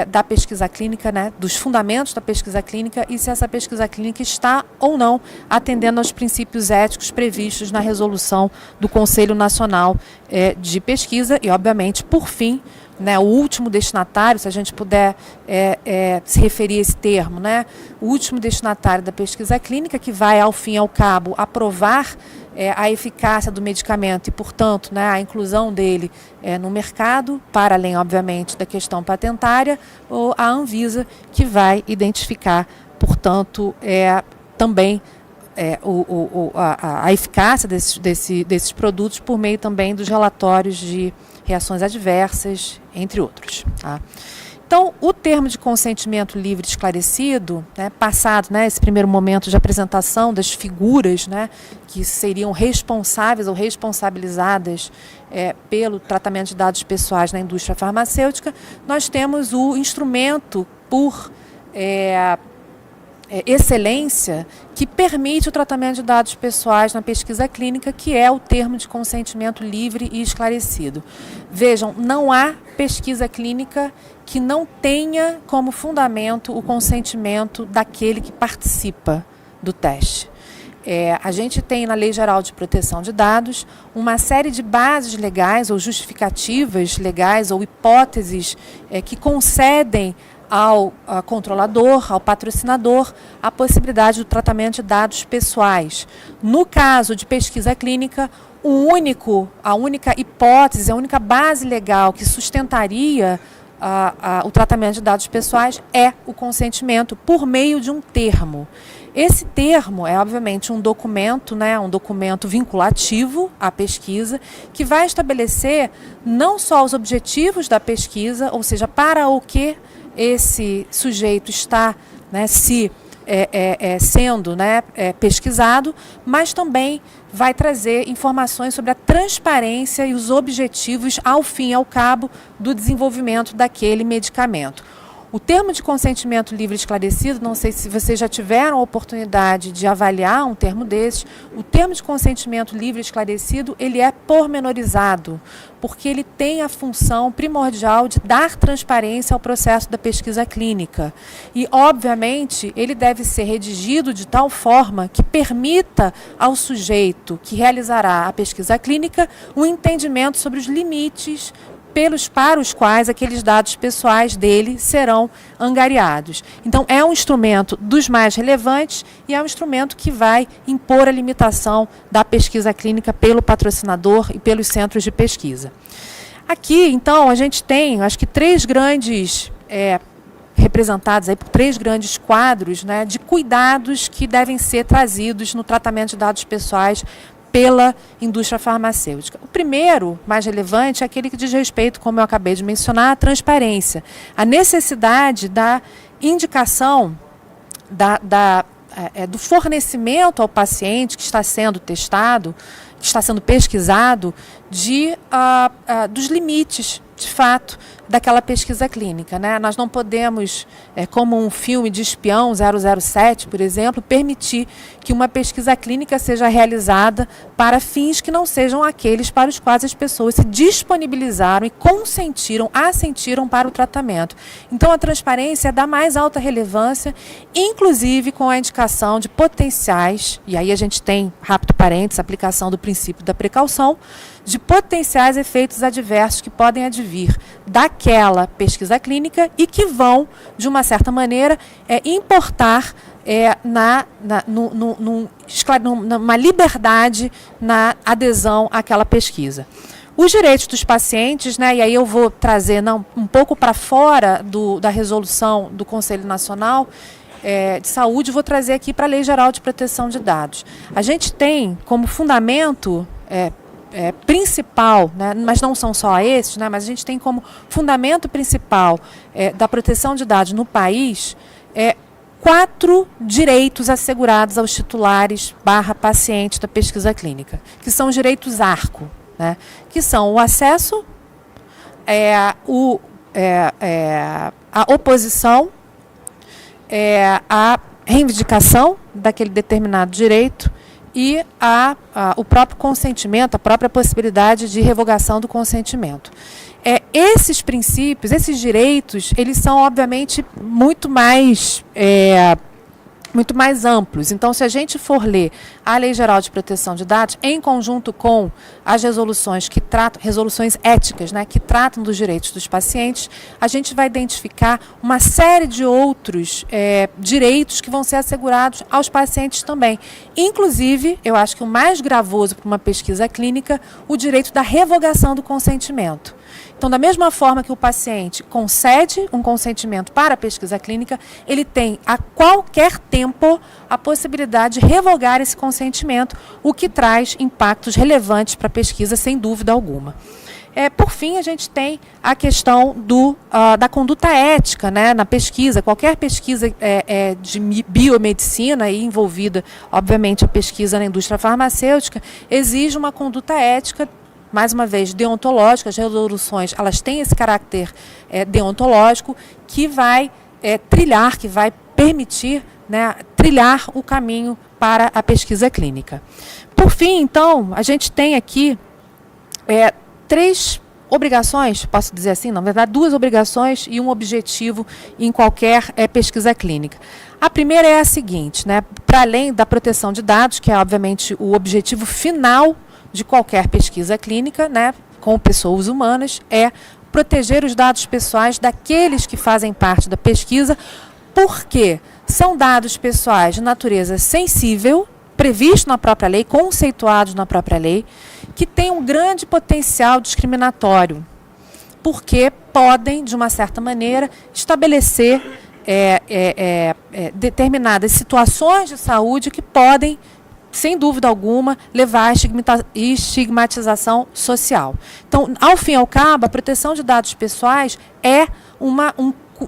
da pesquisa clínica, né, dos fundamentos da pesquisa clínica, e se essa pesquisa clínica está ou não atendendo aos princípios éticos previstos na resolução do Conselho Nacional de Pesquisa. E, obviamente, por fim, né, o último destinatário, se a gente puder se referir a esse termo, né, o último destinatário da pesquisa clínica, que vai, ao fim e ao cabo, aprovar a eficácia do medicamento e, portanto, né, a inclusão dele no mercado, para além, obviamente, da questão patentária, ou a Anvisa, que vai identificar, portanto, também a eficácia desses produtos por meio também dos relatórios de reações adversas, entre outros. Tá? Então, o termo de consentimento livre e esclarecido, né, passado, né, esse primeiro momento de apresentação das figuras, né, que seriam responsáveis ou responsabilizadas pelo tratamento de dados pessoais na indústria farmacêutica, nós temos o instrumento por excelência que permite o tratamento de dados pessoais na pesquisa clínica, que é o termo de consentimento livre e esclarecido. Vejam, não há pesquisa clínica que não tenha como fundamento o consentimento daquele que participa do teste. A gente tem na Lei Geral de Proteção de Dados uma série de bases legais ou justificativas legais ou hipóteses que concedem ao controlador, ao patrocinador, a possibilidade do tratamento de dados pessoais. No caso de pesquisa clínica, a única hipótese, a única base legal que sustentaria o tratamento de dados pessoais é o consentimento por meio de um termo. Esse termo é, obviamente, um documento, né, um documento vinculativo à pesquisa, que vai estabelecer não só os objetivos da pesquisa, ou seja, para o que esse sujeito está, né, sendo, né, pesquisado, mas também vai trazer informações sobre a transparência e os objetivos, ao fim e ao cabo, do desenvolvimento daquele medicamento. O termo de consentimento livre e esclarecido, não sei se vocês já tiveram a oportunidade de avaliar um termo desses, o termo de consentimento livre e esclarecido, ele é pormenorizado, porque ele tem a função primordial de dar transparência ao processo da pesquisa clínica. E, obviamente, ele deve ser redigido de tal forma que permita ao sujeito que realizará a pesquisa clínica um entendimento sobre os limites para os quais aqueles dados pessoais dele serão angariados. Então, é um instrumento dos mais relevantes e é um instrumento que vai impor a limitação da pesquisa clínica pelo patrocinador e pelos centros de pesquisa. Aqui, então, a gente tem, acho que, três grandes representados aí por três grandes quadros, né, de cuidados que devem ser trazidos no tratamento de dados pessoais pela indústria farmacêutica. O primeiro, mais relevante, é aquele que diz respeito, como eu acabei de mencionar, à transparência. A necessidade da indicação do fornecimento ao paciente que está sendo testado, que está sendo pesquisado, dos limites, de fato, daquela pesquisa clínica, né? Nós não podemos, como um filme de espião 007, por exemplo, permitir que uma pesquisa clínica seja realizada para fins que não sejam aqueles para os quais as pessoas se disponibilizaram e assentiram para o tratamento. Então, a transparência é da mais alta relevância, inclusive com a indicação de potenciais, e aí a gente tem, rápido parênteses, aplicação do princípio da precaução, de potenciais efeitos adversos que podem advir daquela pesquisa clínica e que vão, de uma certa maneira, importar numa liberdade na adesão àquela pesquisa. Os direitos dos pacientes, né, e aí eu vou trazer um pouco para fora da resolução do Conselho Nacional de Saúde, vou trazer aqui para a Lei Geral de Proteção de Dados. A gente tem como fundamento principal, né, mas não são só esses, né, mas a gente tem como fundamento principal da proteção de dados no país 4 direitos assegurados aos titulares / pacientes da pesquisa clínica, que são os direitos arco, né, que são o acesso, a oposição, a reivindicação daquele determinado direito e o próprio consentimento, a própria possibilidade de revogação do consentimento. Esses princípios, esses direitos, eles são, obviamente, muito mais amplos. Então, se a gente for ler a Lei Geral de Proteção de Dados, em conjunto com as resoluções resoluções éticas, né, que tratam dos direitos dos pacientes, a gente vai identificar uma série de outros direitos que vão ser assegurados aos pacientes também. Inclusive, eu acho que o mais gravoso para uma pesquisa clínica, o direito da revogação do consentimento. Então, da mesma forma que o paciente concede um consentimento para a pesquisa clínica, ele tem a qualquer tempo a possibilidade de revogar esse consentimento, o que traz impactos relevantes para a pesquisa, sem dúvida alguma. Por fim, a gente tem a questão da conduta ética, né, na pesquisa. Qualquer pesquisa de biomedicina e envolvida, obviamente, a pesquisa na indústria farmacêutica, exige uma conduta ética, mais uma vez, deontológica. As resoluções, elas têm esse caráter deontológico que vai que vai permitir, né, trilhar o caminho para a pesquisa clínica. Por fim, então, a gente tem aqui 3 obrigações, posso dizer assim, na verdade, 2 obrigações e um objetivo em qualquer pesquisa clínica. A primeira é a seguinte, né, para além da proteção de dados, que é, obviamente, o objetivo final de qualquer pesquisa clínica, né, com pessoas humanas, é proteger os dados pessoais daqueles que fazem parte da pesquisa, porque são dados pessoais de natureza sensível, previsto na própria lei, conceituados na própria lei, que tem um grande potencial discriminatório, porque podem, de uma certa maneira, estabelecer determinadas situações de saúde que podem, sem dúvida alguma, levar à estigmatização social. Então, ao fim e ao cabo, a proteção de dados pessoais é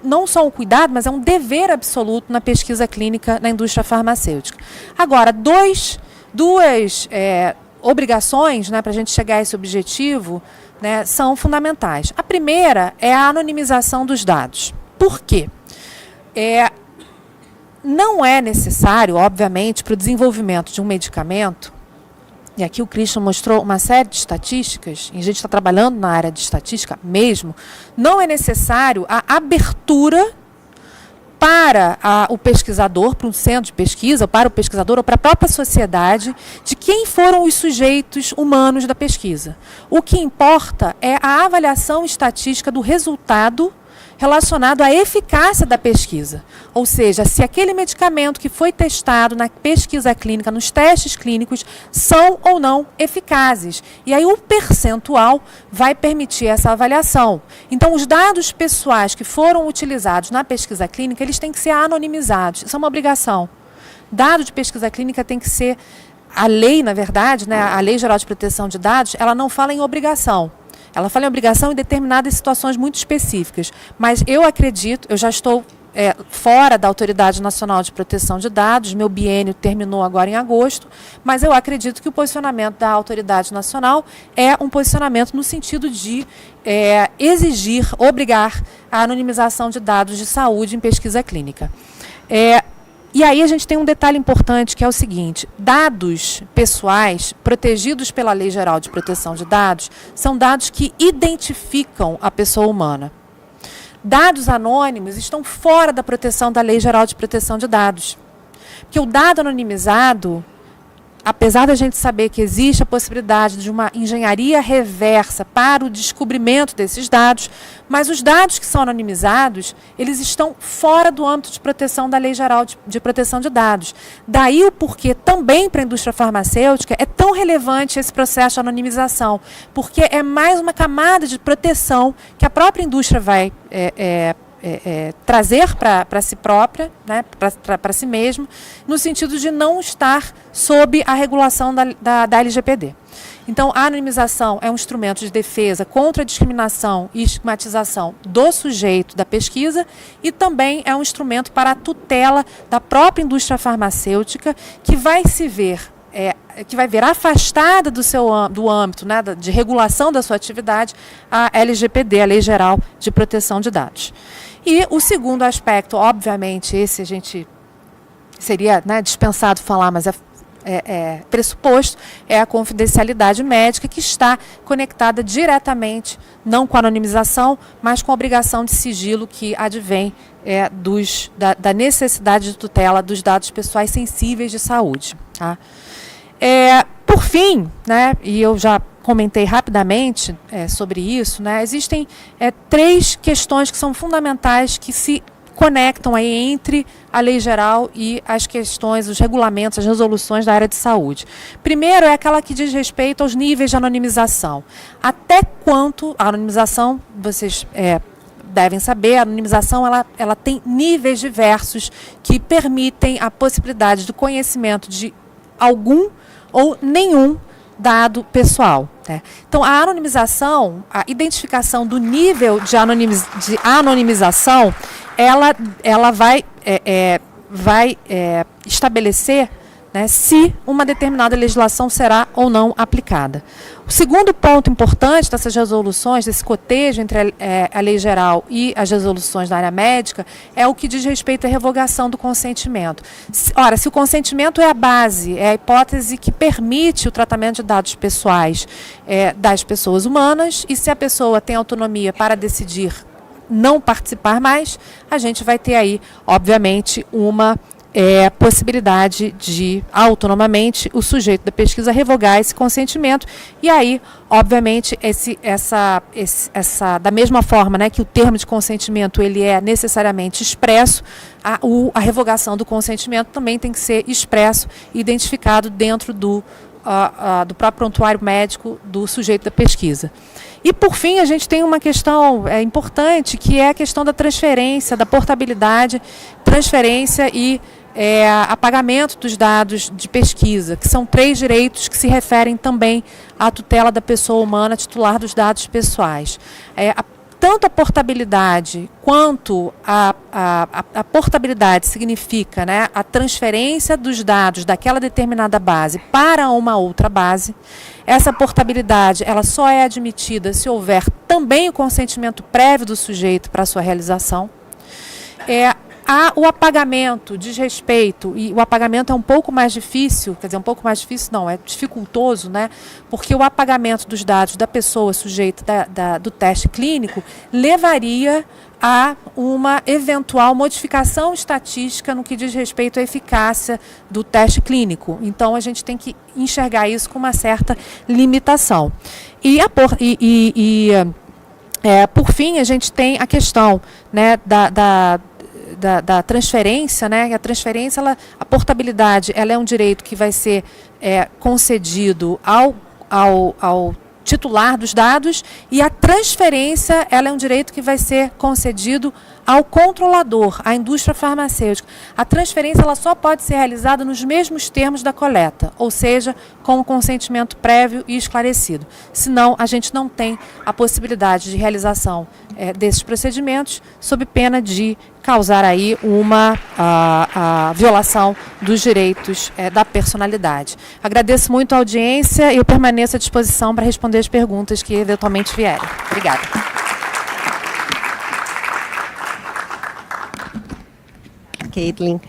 não só um cuidado, mas é um dever absoluto na pesquisa clínica na indústria farmacêutica. Agora, duas obrigações, né, para a gente chegar a esse objetivo, né, são fundamentais. A primeira é a anonimização dos dados. Por quê? Não é necessário, obviamente, para o desenvolvimento de um medicamento, e aqui o Christian mostrou uma série de estatísticas, e a gente está trabalhando na área de estatística mesmo, não é necessário a abertura para o pesquisador, para um centro de pesquisa, ou para o pesquisador, ou para a própria sociedade, de quem foram os sujeitos humanos da pesquisa. O que importa é a avaliação estatística do resultado relacionado à eficácia da pesquisa. Ou seja, se aquele medicamento que foi testado na pesquisa clínica, nos testes clínicos, são ou não eficazes. E aí o percentual vai permitir essa avaliação. Então, os dados pessoais que foram utilizados na pesquisa clínica, eles têm que ser anonimizados. Isso é uma obrigação. Dado de pesquisa clínica tem que ser... A lei, na verdade, né, a Lei Geral de Proteção de Dados, ela não fala em obrigação. Ela fala em obrigação em determinadas situações muito específicas. Mas eu acredito, eu já estou fora da Autoridade Nacional de Proteção de Dados. Meu biênio terminou agora em agosto, mas eu acredito que o posicionamento da Autoridade Nacional é um posicionamento no sentido de exigir, obrigar a anonimização de dados de saúde em pesquisa clínica. E aí a gente tem um detalhe importante, que é o seguinte: dados pessoais protegidos pela Lei Geral de Proteção de Dados são dados que identificam a pessoa humana. Dados anônimos estão fora da proteção da Lei Geral de Proteção de Dados. Porque o dado anonimizado, apesar da gente saber que existe a possibilidade de uma engenharia reversa para o descobrimento desses dados, mas os dados que são anonimizados, eles estão fora do âmbito de proteção da Lei Geral de Proteção de Dados. Daí o porquê também para a indústria farmacêutica é tão relevante esse processo de anonimização, porque é mais uma camada de proteção que a própria indústria vai trazer para si própria, né, para si mesmo, no sentido de não estar sob a regulação da LGPD. Então, a anonimização é um instrumento de defesa contra a discriminação e estigmatização do sujeito da pesquisa e também é um instrumento para a tutela da própria indústria farmacêutica, que vai se ver afastada do âmbito, né, de regulação da sua atividade, a LGPD, a Lei Geral de Proteção de Dados. E o segundo aspecto, obviamente, esse a gente seria, né, dispensado falar, mas pressuposto, é a confidencialidade médica, que está conectada diretamente, não com a anonimização, mas com a obrigação de sigilo que advém da necessidade de tutela dos dados pessoais sensíveis de saúde. Tá? Por fim, né, e eu já comentei rapidamente sobre isso, né, existem 3 questões que são fundamentais, que se conectam aí entre a lei geral e as questões, os regulamentos, as resoluções da área de saúde. Primeiro é aquela que diz respeito aos níveis de anonimização. Até quanto a anonimização, vocês devem saber, a anonimização ela tem níveis diversos que permitem a possibilidade do conhecimento de algum ou nenhum dado pessoal. Né? Então, a anonimização, a identificação do nível de anonimização, ela vai estabelecer, né, se uma determinada legislação será ou não aplicada. O segundo ponto importante dessas resoluções, desse cotejo entre a lei geral e as resoluções da área médica, é o que diz respeito à revogação do consentimento. Ora, se o consentimento é a base, é a hipótese que permite o tratamento de dados pessoais das pessoas humanas, e se a pessoa tem autonomia para decidir não participar mais, a gente vai ter aí, obviamente, uma possibilidade de, autonomamente, o sujeito da pesquisa revogar esse consentimento, e aí, obviamente, da mesma forma, né, que o termo de consentimento ele é necessariamente expresso, a revogação do consentimento também tem que ser expresso e identificado dentro do próprio prontuário médico do sujeito da pesquisa. E, por fim, a gente tem uma questão importante, que é a questão da transferência, da portabilidade, transferência e apagamento dos dados de pesquisa, que são 3 direitos que se referem também à tutela da pessoa humana titular dos dados pessoais. Tanto a portabilidade quanto a portabilidade significa, né, a transferência dos dados daquela determinada base para uma outra base. Essa portabilidade ela só é admitida se houver também o consentimento prévio do sujeito para a sua realização. O apagamento diz respeito, e o apagamento é um pouco mais difícil, quer dizer, um pouco mais difícil não, é dificultoso, né? Porque o apagamento dos dados da pessoa sujeita do teste clínico levaria a uma eventual modificação estatística no que diz respeito à eficácia do teste clínico. Então, a gente tem que enxergar isso com uma certa limitação. Por fim, a gente tem a questão, né, da transferência, né? A transferência, a portabilidade, ela é um direito que vai ser concedido ao titular dos dados, e a transferência, ela é um direito que vai ser concedido ao controlador, à indústria farmacêutica. A transferência ela só pode ser realizada nos mesmos termos da coleta, ou seja, com o consentimento prévio e esclarecido. Senão, a gente não tem a possibilidade de realização desses procedimentos, sob pena de causar aí uma violação dos direitos da personalidade. Agradeço muito a audiência e eu permaneço à disposição para responder as perguntas que eventualmente vierem. Obrigada. Caitlin.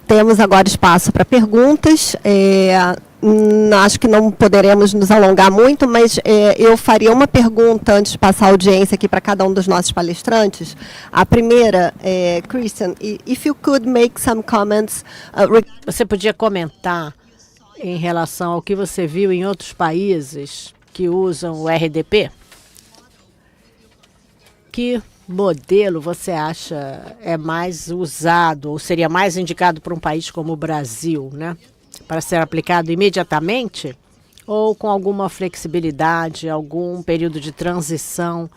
Temos agora espaço para perguntas. Acho que não poderemos nos alongar muito, mas eu faria uma pergunta antes de passar a audiência aqui para cada um dos nossos palestrantes. A primeira, Christian, if you could make some comments. Você podia comentar em relação ao que você viu em outros países que usam o RDP? Que modelo você acha é mais usado ou seria mais indicado para um país como o Brasil, né? Para ser aplicado imediatamente ou com alguma flexibilidade, algum período de transição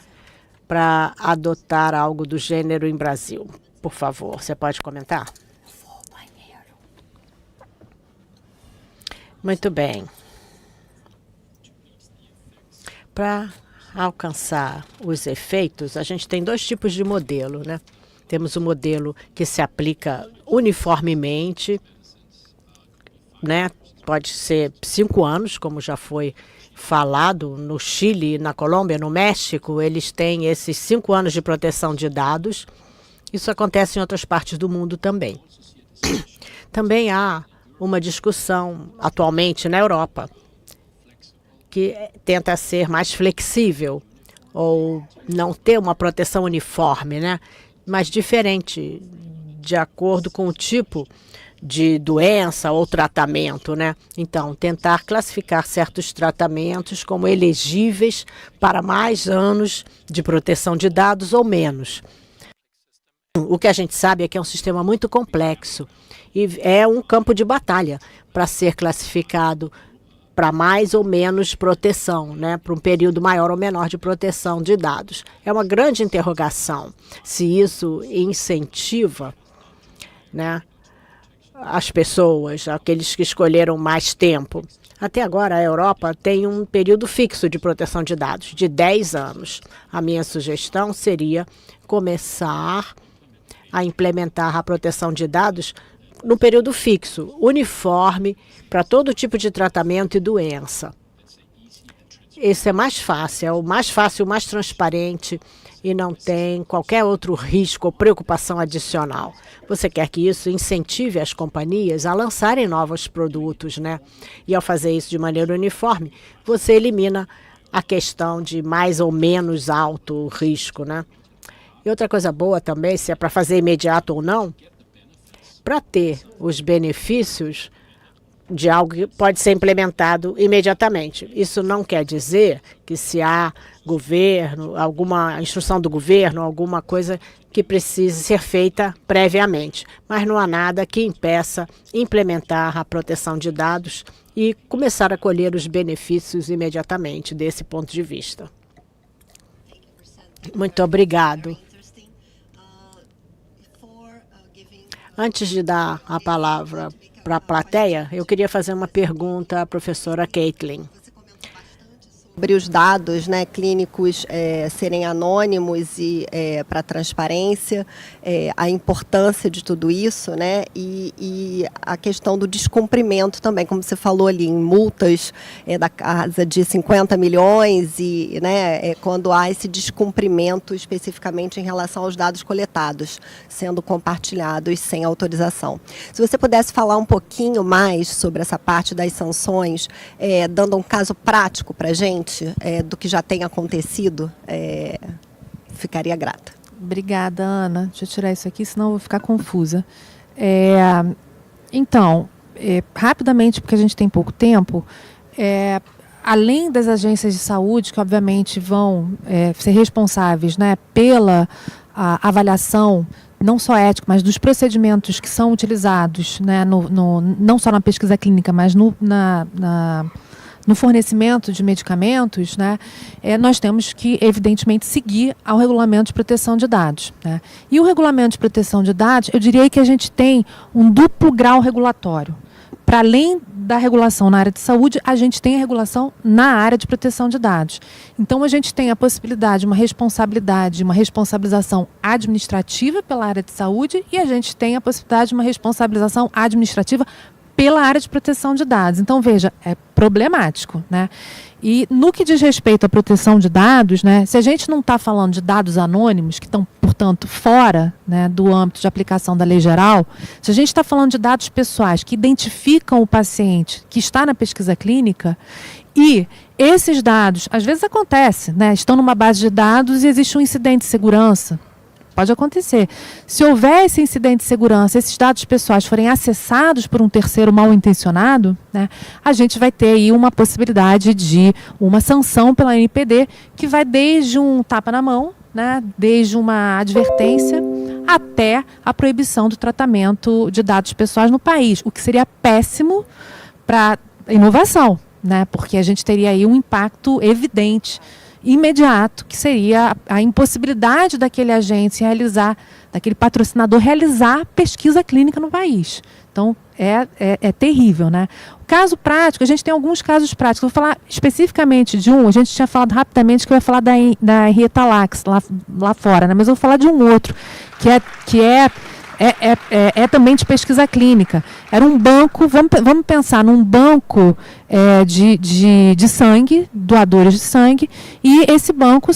para adotar algo do gênero em Brasil? Por favor, você pode comentar? Muito bem. Para alcançar os efeitos, a gente tem dois tipos de modelo, né? Temos o modelo que se aplica uniformemente, né? Pode ser 5 anos, como já foi falado, no Chile, na Colômbia, no México, eles têm esses 5 anos de proteção de dados. Isso acontece em outras partes do mundo também. Também há uma discussão atualmente na Europa que tenta ser mais flexível ou não ter uma proteção uniforme, né? Mas diferente, de acordo com o tipo de doença ou tratamento, né? Então, tentar classificar certos tratamentos como elegíveis para mais anos de proteção de dados ou menos. O que a gente sabe é que é um sistema muito complexo e é um campo de batalha para ser classificado para mais ou menos proteção, né? Para um período maior ou menor de proteção de dados. É uma grande interrogação se isso incentiva, né, as pessoas, aqueles que escolheram mais tempo. Até agora, a Europa tem um período fixo de proteção de dados, de 10 anos. A minha sugestão seria começar a implementar a proteção de dados no período fixo, uniforme, para todo tipo de tratamento e doença. Esse é mais fácil, o mais transparente e não tem qualquer outro risco ou preocupação adicional. Você quer que isso incentive as companhias a lançarem novos produtos, né? E ao fazer isso de maneira uniforme, você elimina a questão de mais ou menos alto risco, né? E outra coisa boa também, se é para fazer imediato ou não, para ter os benefícios de algo que pode ser implementado imediatamente. Isso não quer dizer que se há governo, alguma instrução do governo, alguma coisa que precise ser feita previamente. Mas não há nada que impeça implementar a proteção de dados e começar a colher os benefícios imediatamente desse ponto de vista. Muito obrigado. Antes de dar a palavra para a plateia, eu queria fazer uma pergunta à professora Caitlin. Sobre os dados, né, clínicos serem anônimos e para transparência, a importância de tudo isso, né, e a questão do descumprimento também, como você falou ali, em multas da casa de 50 milhões e, né, quando há esse descumprimento especificamente em relação aos dados coletados, sendo compartilhados sem autorização. Se você pudesse falar um pouquinho mais sobre essa parte das sanções, dando um caso prático para a gente, do que já tem acontecido, ficaria grata. Obrigada, Ana. Deixa eu tirar isso aqui, senão eu vou ficar confusa. Então, rapidamente, porque a gente tem pouco tempo, além das agências de saúde, que obviamente vão ser responsáveis, né, pela avaliação, não só ética, mas dos procedimentos que são utilizados, né, não só na pesquisa clínica, mas no fornecimento de medicamentos, né, nós temos que, evidentemente, seguir ao Regulamento de Proteção de Dados, né? E o Regulamento de Proteção de Dados, eu diria que a gente tem um duplo grau regulatório. Para além da regulação na área de saúde, a gente tem a regulação na área de proteção de dados. Então, a gente tem a possibilidade de uma responsabilidade, uma responsabilização administrativa pela área de saúde e a gente tem a possibilidade de uma responsabilização administrativa pela área de proteção de dados. Então, veja, é problemático, né? E no que diz respeito à proteção de dados, né, se a gente não está falando de dados anônimos, que estão, portanto, fora, né, do âmbito de aplicação da lei geral, se a gente está falando de dados pessoais que identificam o paciente que está na pesquisa clínica, e esses dados, às vezes acontece, né, estão numa base de dados e existe um incidente de segurança. Pode acontecer. Se houver esse incidente de segurança, esses dados pessoais forem acessados por um terceiro mal intencionado, né, a gente vai ter aí uma possibilidade de uma sanção pela ANPD, que vai desde um tapa na mão, né, desde uma advertência até a proibição do tratamento de dados pessoais no país, o que seria péssimo para a inovação, né, porque a gente teria aí um impacto evidente, imediato, que seria a impossibilidade daquele agente realizar, daquele patrocinador realizar pesquisa clínica no país. Então, é terrível, né? O caso prático, a gente tem alguns casos práticos. Vou falar especificamente de um, a gente tinha falado rapidamente que eu ia falar da Henrietta Lacks, lá fora, né? Mas eu vou falar de um outro, que é também de pesquisa clínica. Era um banco, vamos pensar num banco de sangue, doadores de sangue, e esse banco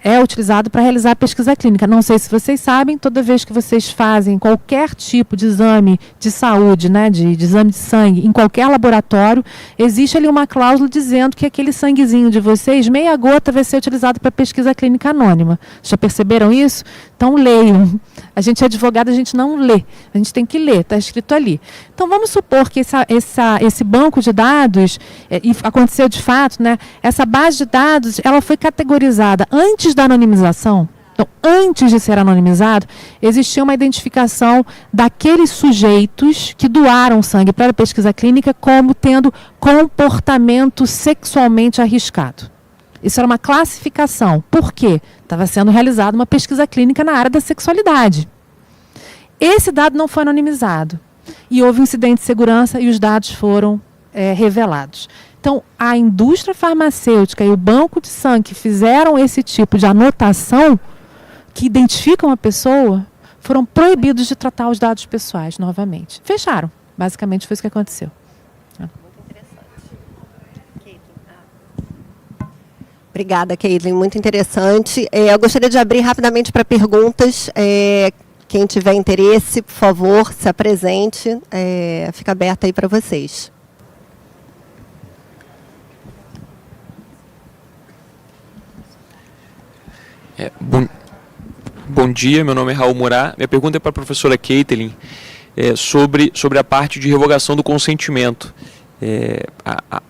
é utilizado para realizar pesquisa clínica. Não sei se vocês sabem, toda vez que vocês fazem qualquer tipo de exame de saúde, né, de exame de sangue, em qualquer laboratório, existe ali uma cláusula dizendo que aquele sanguezinho de vocês, meia gota, vai ser utilizado para pesquisa clínica anônima. Já perceberam isso? Então leiam. A gente é advogado, a gente não lê. A gente tem que ler, está escrito ali. Então vamos supor que esse banco de dados, e aconteceu de fato, né, essa base de dados, ela foi categorizada antes da anonimização. Então, antes de ser anonimizado, existia uma identificação daqueles sujeitos que doaram sangue para a pesquisa clínica como tendo comportamento sexualmente arriscado. Isso era uma classificação. Por quê? Estava sendo realizada uma pesquisa clínica na área da sexualidade. Esse dado não foi anonimizado. E houve um incidente de segurança e os dados foram revelados. Então, a indústria farmacêutica e o banco de sangue que fizeram esse tipo de anotação, que identificam a pessoa, foram proibidos de tratar os dados pessoais novamente. Fecharam. Basicamente foi isso que aconteceu. Obrigada, Caitlin. Muito interessante. Eu gostaria de abrir rapidamente para perguntas. Quem tiver interesse, por favor, se apresente. Fica aberto aí para vocês. Bom dia, meu nome é Raul Murat. Minha pergunta é para a professora Caitlin sobre a parte de revogação do consentimento.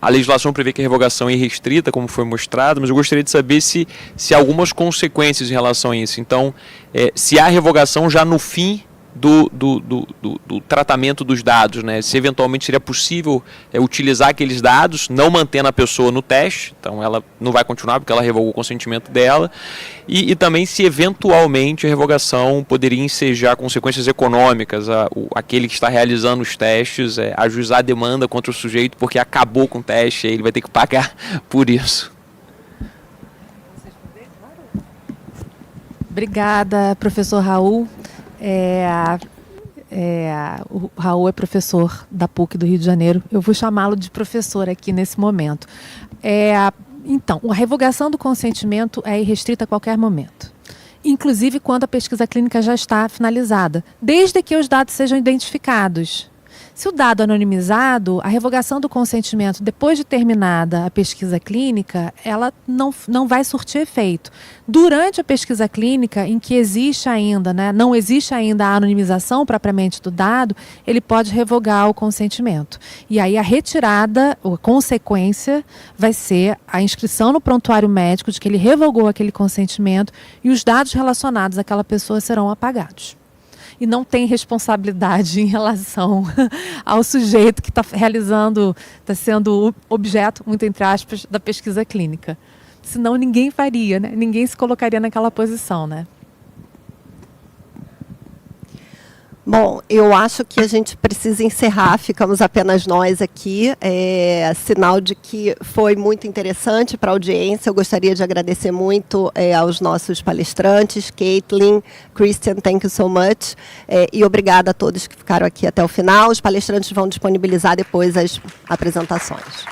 A legislação prevê que a revogação é irrestrita, como foi mostrado, mas eu gostaria de saber se há algumas consequências em relação a isso. Então, se há revogação já no fim do tratamento dos dados, né? Se eventualmente seria possível utilizar aqueles dados, não mantendo a pessoa no teste, então ela não vai continuar porque ela revogou o consentimento dela, e também se eventualmente a revogação poderia ensejar consequências econômicas, aquele que está realizando os testes, ajuizar a demanda contra o sujeito porque acabou com o teste, ele vai ter que pagar por isso. Obrigada, professor Raul. O Raul é professor da PUC do Rio de Janeiro. Eu vou chamá-lo de professor aqui nesse momento. Então, a revogação do consentimento é irrestrita a qualquer momento, inclusive quando a pesquisa clínica já está finalizada, desde que os dados sejam identificados. Se o dado é anonimizado, a revogação do consentimento, depois de terminada a pesquisa clínica, ela não vai surtir efeito. Durante a pesquisa clínica, em que existe ainda, né, não existe ainda a anonimização propriamente do dado, ele pode revogar o consentimento. E aí a retirada, a consequência, vai ser a inscrição no prontuário médico de que ele revogou aquele consentimento e os dados relacionados àquela pessoa serão apagados. e não tem responsabilidade em relação ao sujeito que está realizando, está sendo objeto, muito entre aspas, da pesquisa clínica. Senão ninguém faria, né? Ninguém se colocaria naquela posição, né? Bom, eu acho que a gente precisa encerrar, ficamos apenas nós aqui, sinal de que foi muito interessante para a audiência. Eu gostaria de agradecer muito aos nossos palestrantes, Caitlin, Christian, thank you so much, e obrigada a todos que ficaram aqui até o final. Os palestrantes vão disponibilizar depois as apresentações.